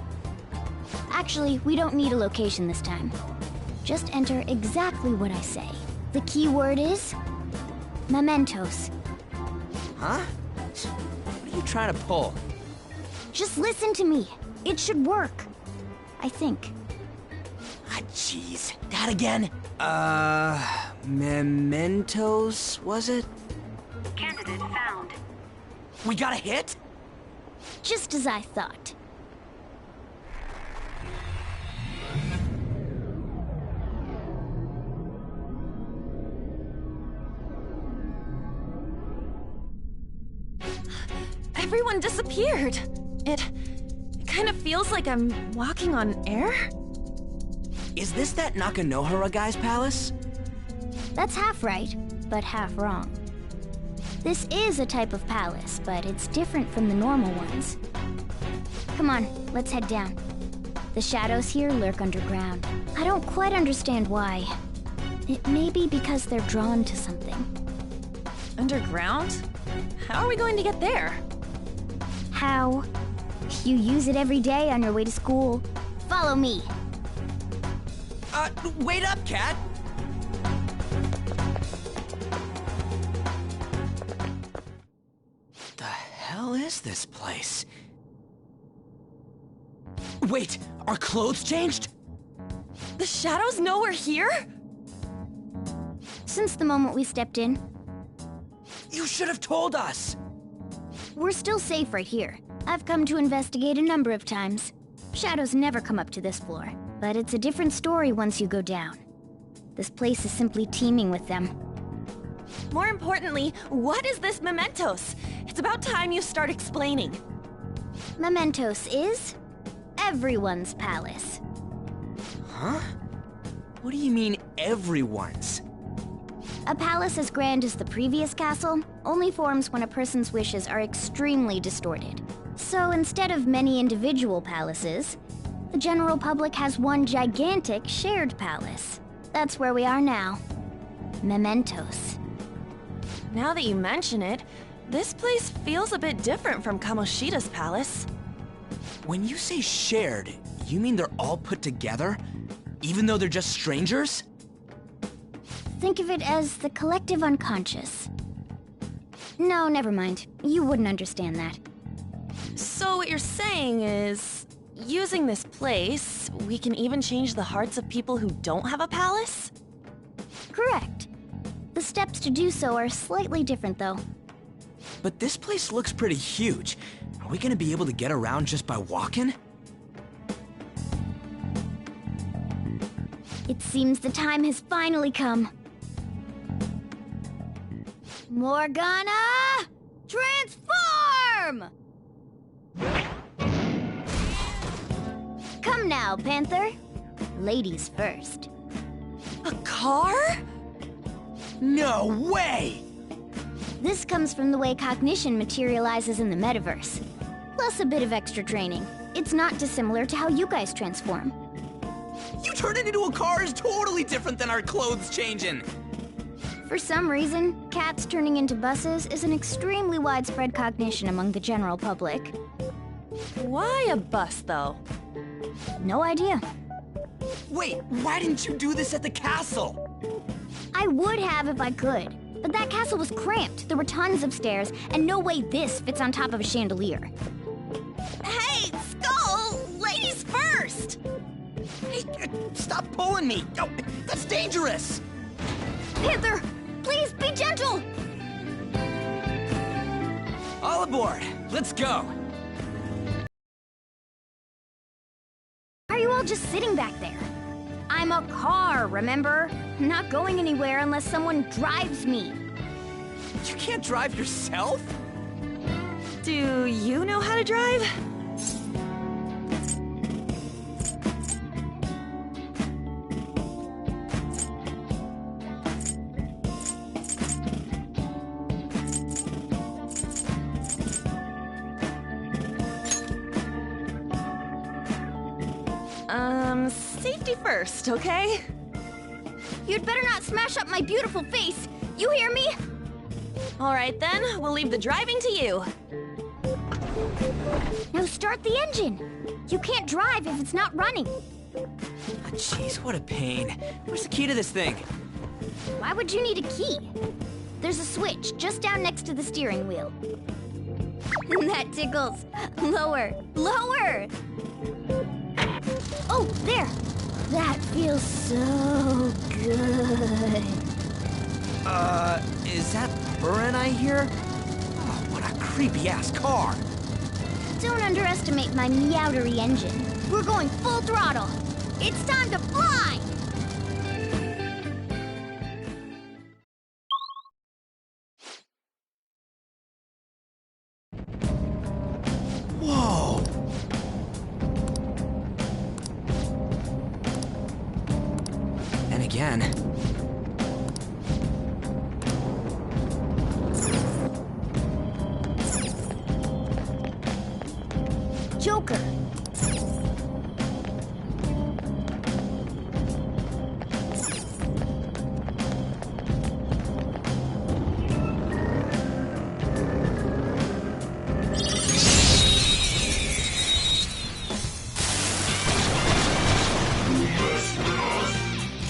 Actually, we don't need a location this time. Just enter exactly what I say. The key word is... mementos. Huh? What are you trying to pull? Just listen to me. It should work. I think. Ah, jeez. That again? Mementos, was it? Candidate found. We got a hit? Just as I thought. Everyone disappeared. It kind of feels like I'm walking on air. Is this that Nakanohara guy's palace? That's half right, but half wrong. This is a type of palace, but it's different from the normal ones. Come on, let's head down. The shadows here lurk underground. I don't quite understand why. It may be because they're drawn to something. Underground? How are we going to get there? How? You use it every day on your way to school. Follow me. Wait up, Cat! The hell is this place? Wait, our clothes changed? The shadows know we're here? Since the moment we stepped in. You should have told us! We're still safe right here. I've come to investigate a number of times. Shadows never come up to this floor, but it's a different story once you go down. This place is simply teeming with them. More importantly, what is this mementos? It's about time you start explaining. Mementos is... everyone's palace. Huh? What do you mean, everyone's? A palace as grand as the previous castle only forms when a person's wishes are extremely distorted. So instead of many individual palaces, the general public has one gigantic shared palace. That's where we are now. Mementos. Now that you mention it, this place feels a bit different from Kamoshida's palace. When you say shared, you mean they're all put together? Even though they're just strangers? Think of it as the collective unconscious. No, never mind. You wouldn't understand that. So what you're saying is, using this place, we can even change the hearts of people who don't have a palace? Correct. The steps to do so are slightly different, though. But this place looks pretty huge. Are we gonna be able to get around just by walking? It seems the time has finally come. Morgana! Transform! Come now, Panther. Ladies first. A car? No way! This comes from the way cognition materializes in the metaverse. Plus a bit of extra training. It's not dissimilar to how you guys transform. You turned it into a car is totally different than our clothes changing. For some reason, cats turning into buses is an extremely widespread cognition among the general public. Why a bus, though? No idea. Wait, why didn't you do this at the castle? I would have if I could, but that castle was cramped. There were tons of stairs, and no way this fits on top of a chandelier. Hey, Skull! Ladies first! Hey, stop pulling me! Oh, that's dangerous! Panther, please be gentle! All aboard! Let's go! Are you all just sitting back there? I'm a car, remember? I'm not going anywhere unless someone drives me. You can't drive yourself? Do you know how to drive? Safety first, okay? You'd better not smash up my beautiful face. You hear me? All right then, we'll leave the driving to you. Now start the engine. You can't drive if it's not running. Jeez, what a pain. Where's the key to this thing? Why would you need a key? There's a switch just down next to the steering wheel. That tickles. Lower, lower! Oh, there! That feels so good. Is that Burin I hear? Oh, what a creepy-ass car! Don't underestimate my meowdery engine. We're going full throttle. It's time to fly! Whoa! And again. Joker.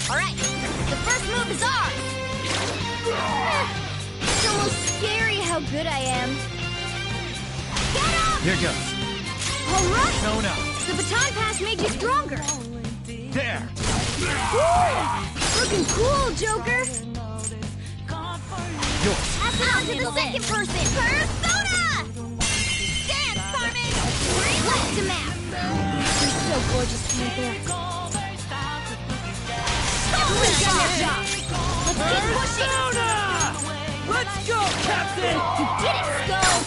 All right, the first move is ours. It's almost scary how good I am. Get up! Here goes. All right! Persona. The baton pass made you stronger. There. Woo! Looking cool, Joker. Yours. Pass it on to the second person. Persona! Dance, Carmen! Blast him out! You're so gorgeous, Panther. Everyone's done their job. Let's keep pushing. Let's go, Captain! You did it, Skull!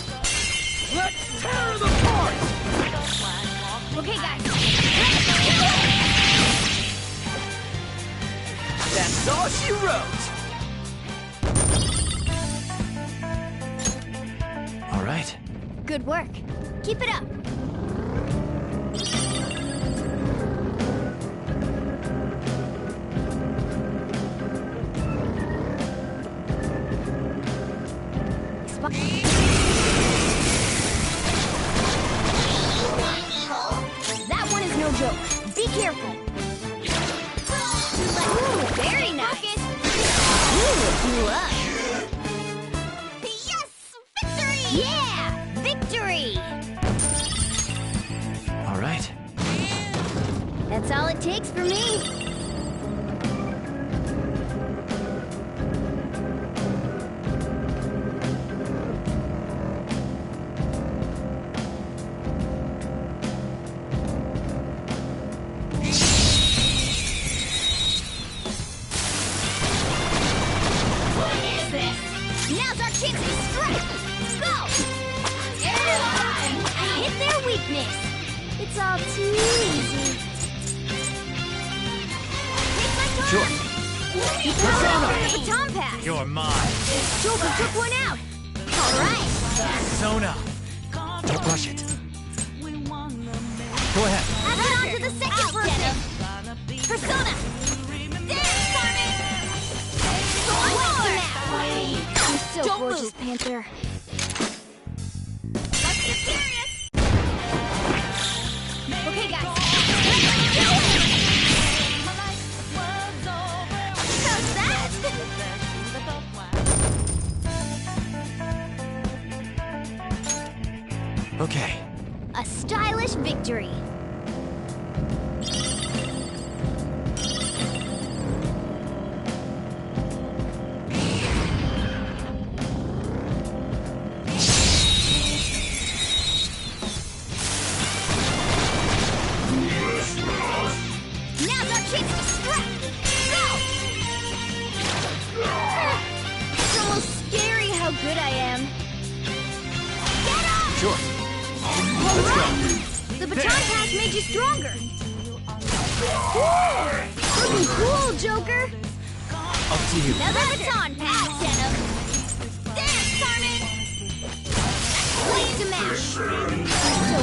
Let's tear them apart! Okay, guys. That's all she wrote! All right. Good work. Keep it up. That one is no joke. Be careful. Ooh, very nice. Ooh, you up. Yes! Victory! Yeah! Victory! All right. That's all it takes for me. Now's our chance to strike! Go! Hit their weakness! It's all too easy. Take my turn! Sure. You can the baton pass! You're mine. Joker took one out! Alright! Persona. Don't rush it. Go ahead. Pass it on to the second person! Persona! Dance, Carmen! Blast him out! so Don't gorgeous, move. Panther. Let's get serious. Okay, guys. How's that? Okay. A stylish victory. Now's our chance to strike. Go! It's almost scary how good I am. Get up! Sure. All right. The baton pass made you stronger. Woo! Looking cool, Joker. Up to you. Now the baton pass, Venom. Dance, Carmen! Way to mash. So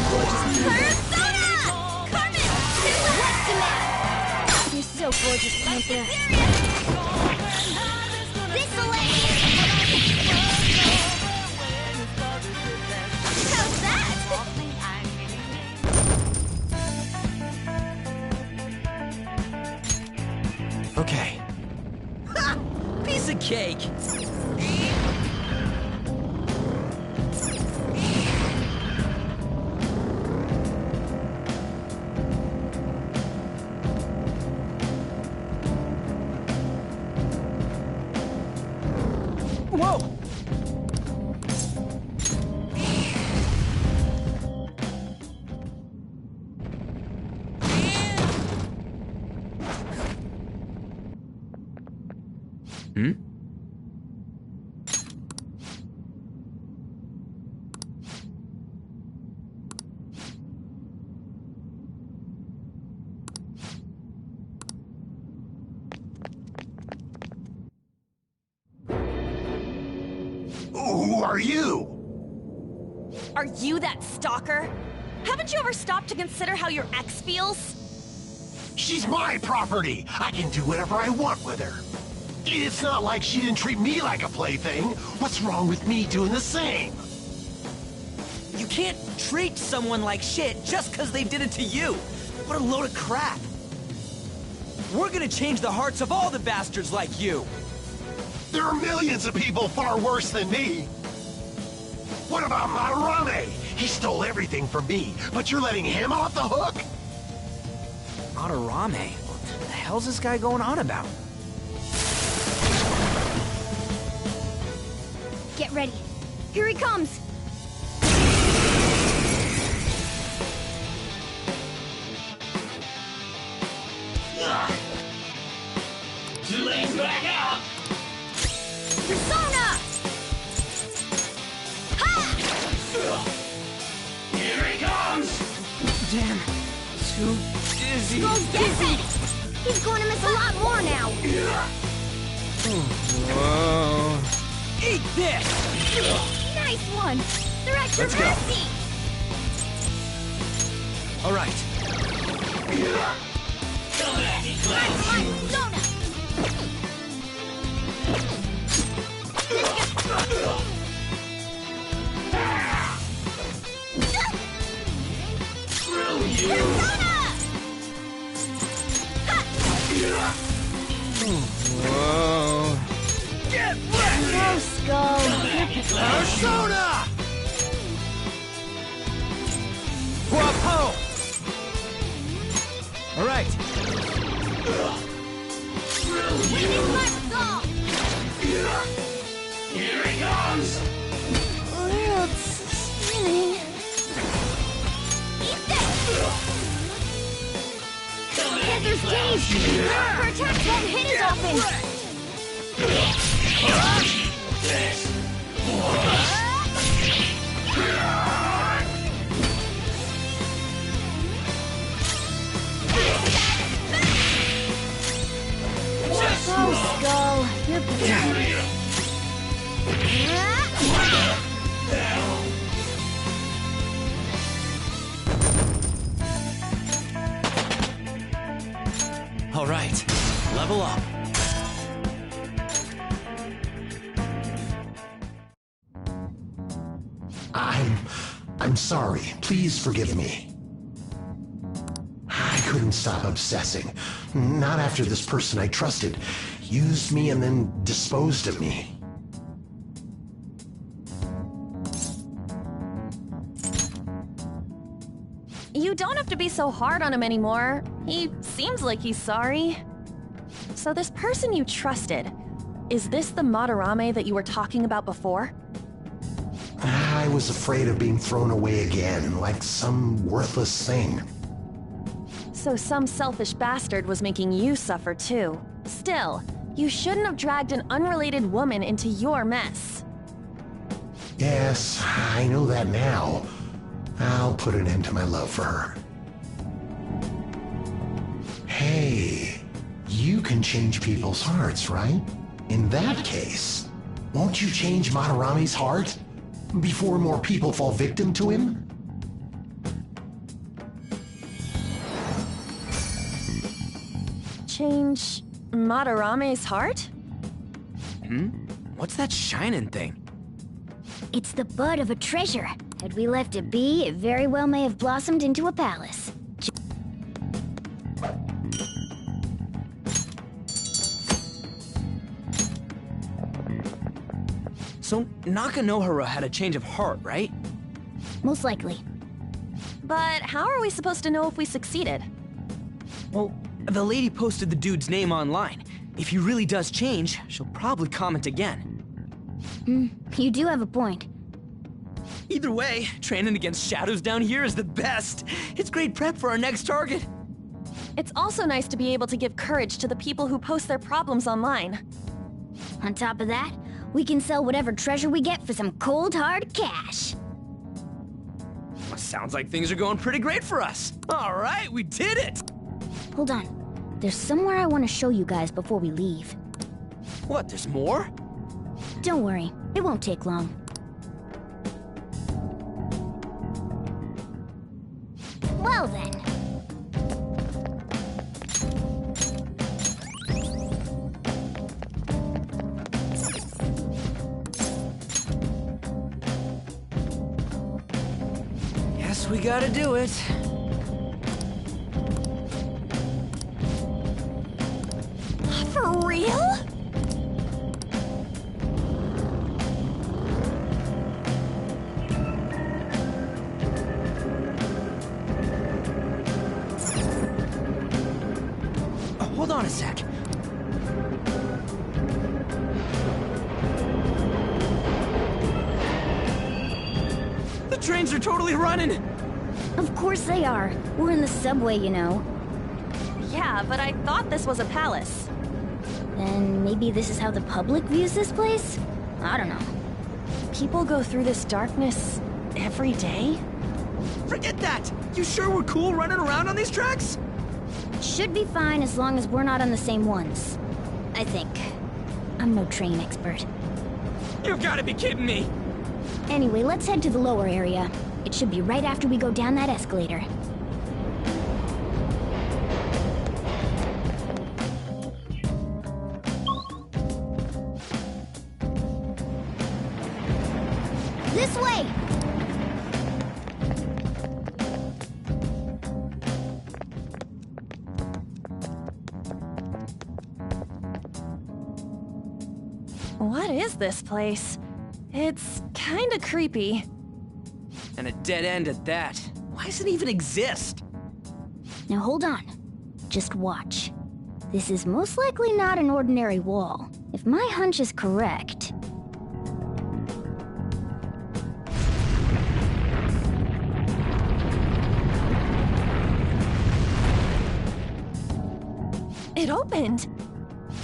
gorgeous. Persona! Carmen! What to mash? You're so gorgeous, Panther. How's that? Okay. Ha! Piece of cake! Whoa! Hmm? Who are you? Are you that stalker? Haven't you ever stopped to consider how your ex feels? She's my property. I can do whatever I want with her. It's not like she didn't treat me like a plaything. What's wrong with me doing the same? You can't treat someone like shit just because they did it to you. What a load of crap. We're gonna change the hearts of all the bastards like you. There are millions of people far worse than me. What about Madarame? He stole everything from me, but you're letting him off the hook? Madarame? What the hell's this guy going on about? Get ready. Here he comes. Too late to back out. Persona! Here he comes. Damn. Too dizzy. Skull's dizzy. He's going to miss a lot more now. Whoa. Eat this! Nice one. They're extra Let's go. messy. All right. Come back, you clown. Persona! Screw you. Persona! Whoa. Get wrecked! No, Skull. Persona! Guapo! All right. Here he comes. World's spinning. Eat this! Panther's dazed. Her attacks won't hit as often. Oh, Skull, you're pathetic. All right. Level up. I'm sorry. Please forgive me. I couldn't stop obsessing. Not after this person I trusted used me and then disposed of me. You don't have to be so hard on him anymore. He seems like he's sorry. So this person you trusted, is this the Madarame that you were talking about before? I was afraid of being thrown away again, like some worthless thing. So some selfish bastard was making you suffer too. Still, you shouldn't have dragged an unrelated woman into your mess. Yes, I know that now. I'll put an end to my love for her. Hey, you can change people's hearts, right? In that case, won't you change Madarame's heart before more people fall victim to him? Change Madarame's heart? What's that shining thing? It's the bud of a treasure. Had we left it be, it very well may have blossomed into a palace. So Nakanohara had a change of heart, right? Most likely. But how are we supposed to know if we succeeded? Well, the lady posted the dude's name online. If he really does change, she'll probably comment again. You do have a point. Either way, training against shadows down here is the best. It's great prep for our next target. It's also nice to be able to give courage to the people who post their problems online. On top of that, we can sell whatever treasure we get for some cold, hard cash. Well, sounds like things are going pretty great for us. All right, we did it! Hold on. There's somewhere I want to show you guys before we leave. What, there's more? Don't worry, it won't take long. Well then. Guess we gotta do it. For real? Hold on a sec. The trains are totally running! Of course they are. We're in the subway, you know. Yeah, but I thought this was a palace. Then maybe this is how the public views this place? I don't know. People go through this darkness every day? Forget that! You sure we're cool running around on these tracks? Should be fine as long as we're not on the same ones. I think. I'm no train expert. You've gotta be kidding me! Anyway, let's head to the lower area. It should be right after we go down that escalator. This way! What is this place? It's kinda creepy. And a dead end at that. Why does it even exist? Now hold on. Just watch. This is most likely not an ordinary wall. If my hunch is correct... It opened!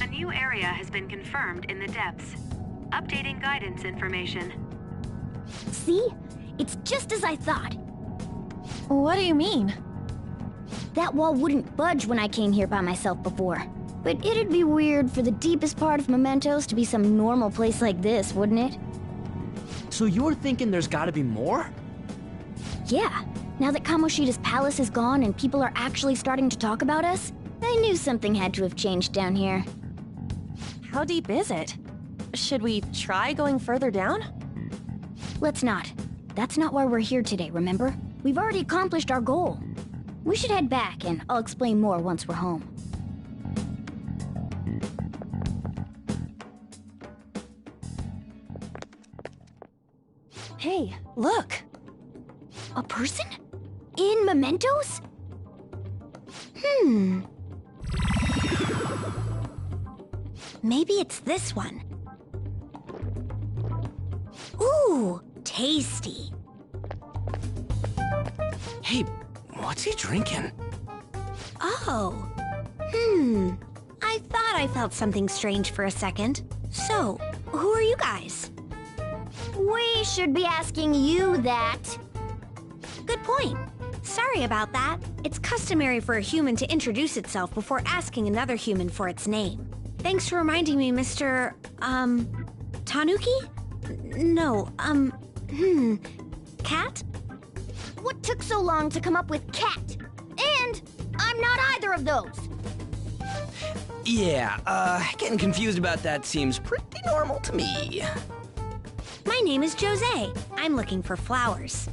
A new area has been confirmed in the depths. Updating guidance information. See? It's just as I thought. What do you mean? That wall wouldn't budge when I came here by myself before. But it'd be weird for the deepest part of Mementos to be some normal place like this, wouldn't it? So you're thinking there's gotta be more? Yeah. Now that Kamoshida's palace is gone and people are actually starting to talk about us, I knew something had to have changed down here. How deep is it? Should we try going further down? Let's not. That's not why we're here today, remember? We've already accomplished our goal. We should head back, and I'll explain more once we're home. Hey, look! A person? In mementos? Maybe it's this one. Ooh, tasty. Hey, what's he drinking? Oh. I thought I felt something strange for a second. So, who are you guys? We should be asking you that. Good point. Sorry about that. It's customary for a human to introduce itself before asking another human for its name. Thanks for reminding me, Mr. Tanuki? No, Cat? What took so long to come up with cat? And I'm not either of those. Yeah, getting confused about that seems pretty normal to me. My name is Jose. I'm looking for flowers.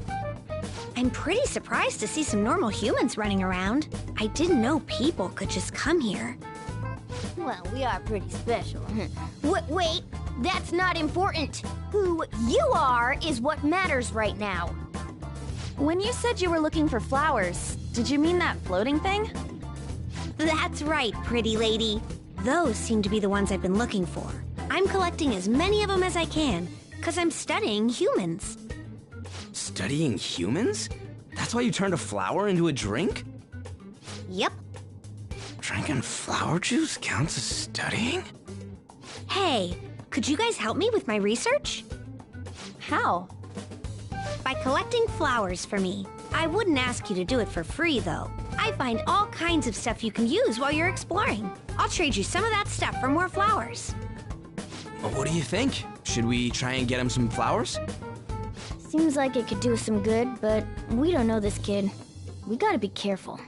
I'm pretty surprised to see some normal humans running around. I didn't know people could just come here. Well, we are pretty special. Wait, that's not important. Who you are is what matters right now. When you said you were looking for flowers, did you mean that floating thing? That's right, pretty lady. Those seem to be the ones I've been looking for. I'm collecting as many of them as I can, because I'm studying humans. Studying humans? That's why you turned a flower into a drink? Yep. Drinking flower juice counts as studying? Hey, could you guys help me with my research? How? By collecting flowers for me. I wouldn't ask you to do it for free, though. I find all kinds of stuff you can use while you're exploring. I'll trade you some of that stuff for more flowers. Well, what do you think? Should we try and get him some flowers? Seems like it could do us some good, but we don't know this kid. We gotta be careful.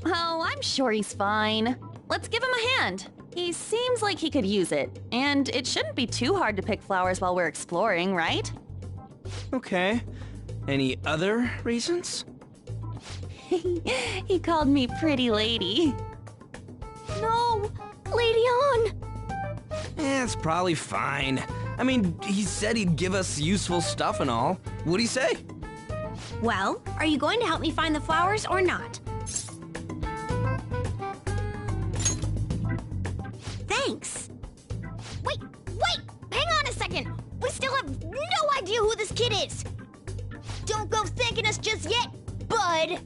Oh, I'm sure he's fine. Let's give him a hand. He seems like he could use it, and it shouldn't be too hard to pick flowers while we're exploring, right? Okay. Any other reasons? He called me pretty lady. No! Lady on! It's probably fine. I mean, he said he'd give us useful stuff and all. What'd he say? Well, are you going to help me find the flowers or not? Thanks. Wait! Hang on a second! We still have no idea who this kid is! Don't go thanking us just yet, bud!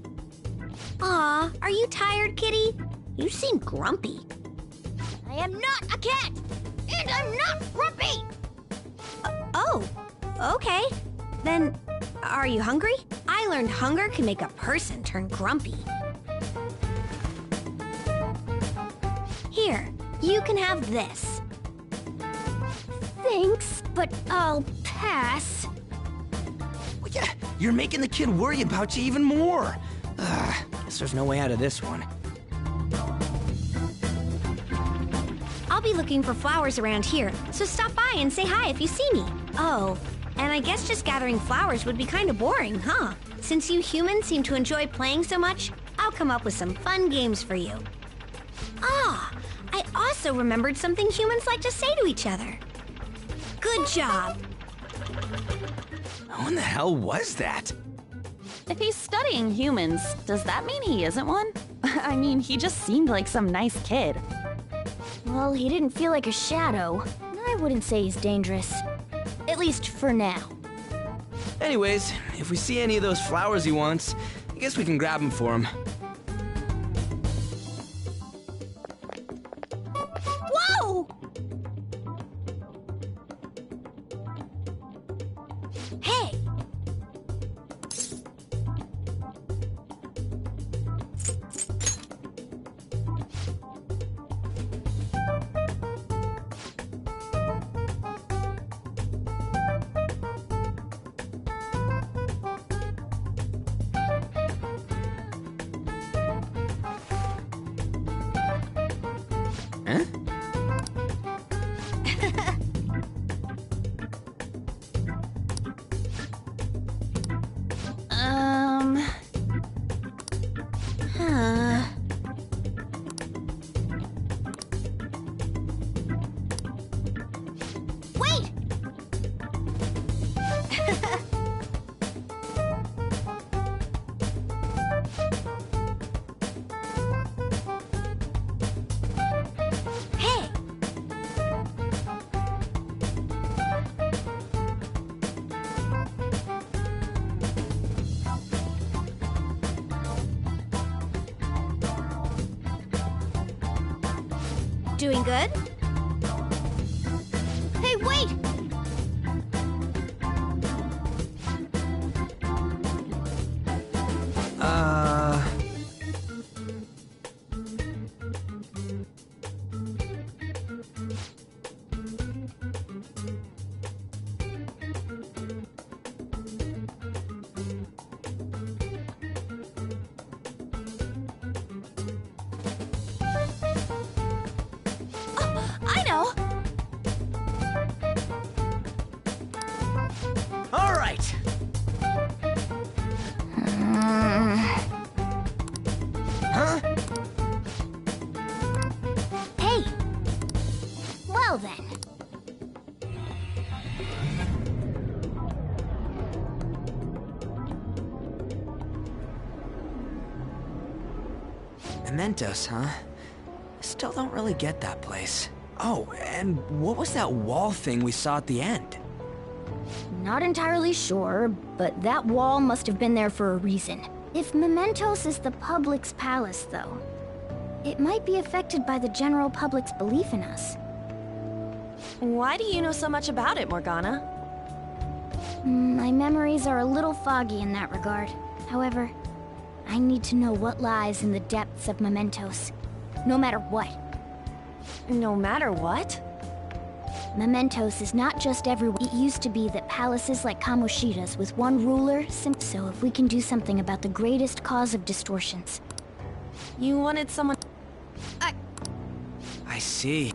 Aw, are you tired, kitty? You seem grumpy. I am not a cat! And I'm not grumpy! Oh, okay. Then, are you hungry? I learned hunger can make a person turn grumpy. Here, you can have this. Thanks, but I'll pass. Well, yeah, you're making the kid worry about you even more. Guess there's no way out of this one. I'll be looking for flowers around here, so stop by and say hi if you see me. Oh, and I guess just gathering flowers would be kind of boring, huh? Since you humans seem to enjoy playing so much, I'll come up with some fun games for you. Ah, I also remembered something humans like to say to each other. Good job. Who in the hell was that? If he's studying humans, does that mean he isn't one? I mean, he just seemed like some nice kid. Well, he didn't feel like a shadow. I wouldn't say he's dangerous. At least for now. Anyways, if we see any of those flowers he wants, I guess we can grab them for him. Whoa! Hey! Huh? Doing good? Hey, wait! I know! All right! Huh? Hey! Well then. Mementos, huh? Still don't really get that place. Oh, and what was that wall thing we saw at the end? Not entirely sure, but that wall must have been there for a reason. If Mementos is the public's palace, though, it might be affected by the general public's belief in us. Why do you know so much about it, Morgana? My memories are a little foggy in that regard. However, I need to know what lies in the depths of Mementos, no matter what. No matter what? Mementos is not just everywhere. It used to be that palaces like Kamoshida's with one ruler, so if we can do something about the greatest cause of distortions. You wanted someone... I see.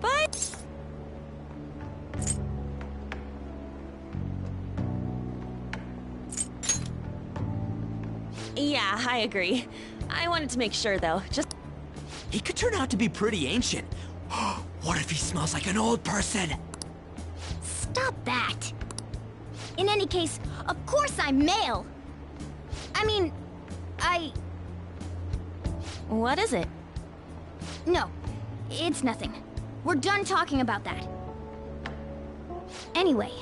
But... Yeah, I agree. I wanted to make sure, though. Just... He could turn out to be pretty ancient. What if he smells like an old person? Stop that! In any case, of course I'm male! I mean, What is it? No, it's nothing. We're done talking about that. Anyway,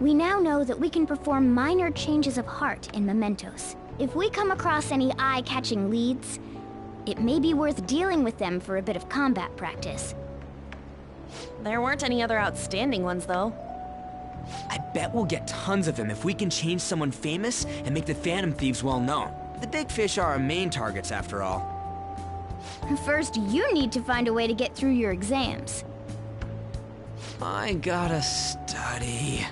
we now know that we can perform minor changes of heart in Mementos. If we come across any eye-catching leads, it may be worth dealing with them for a bit of combat practice. There weren't any other outstanding ones, though. I bet we'll get tons of them if we can change someone famous and make the Phantom Thieves well known. The big fish are our main targets, after all. First, you need to find a way to get through your exams. I gotta study.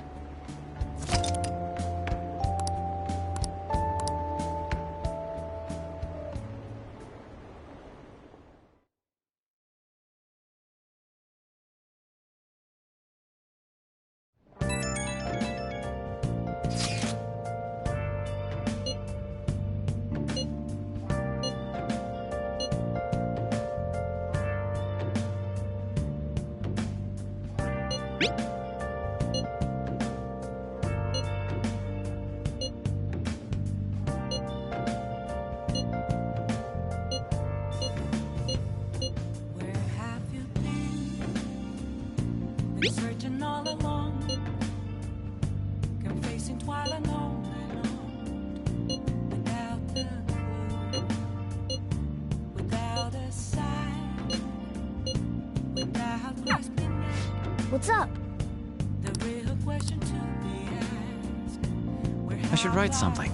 Searching all along, confessing twilight on and on, without the clue, without a sign, without grasping it. What's up? The real question to be asked. I should write something.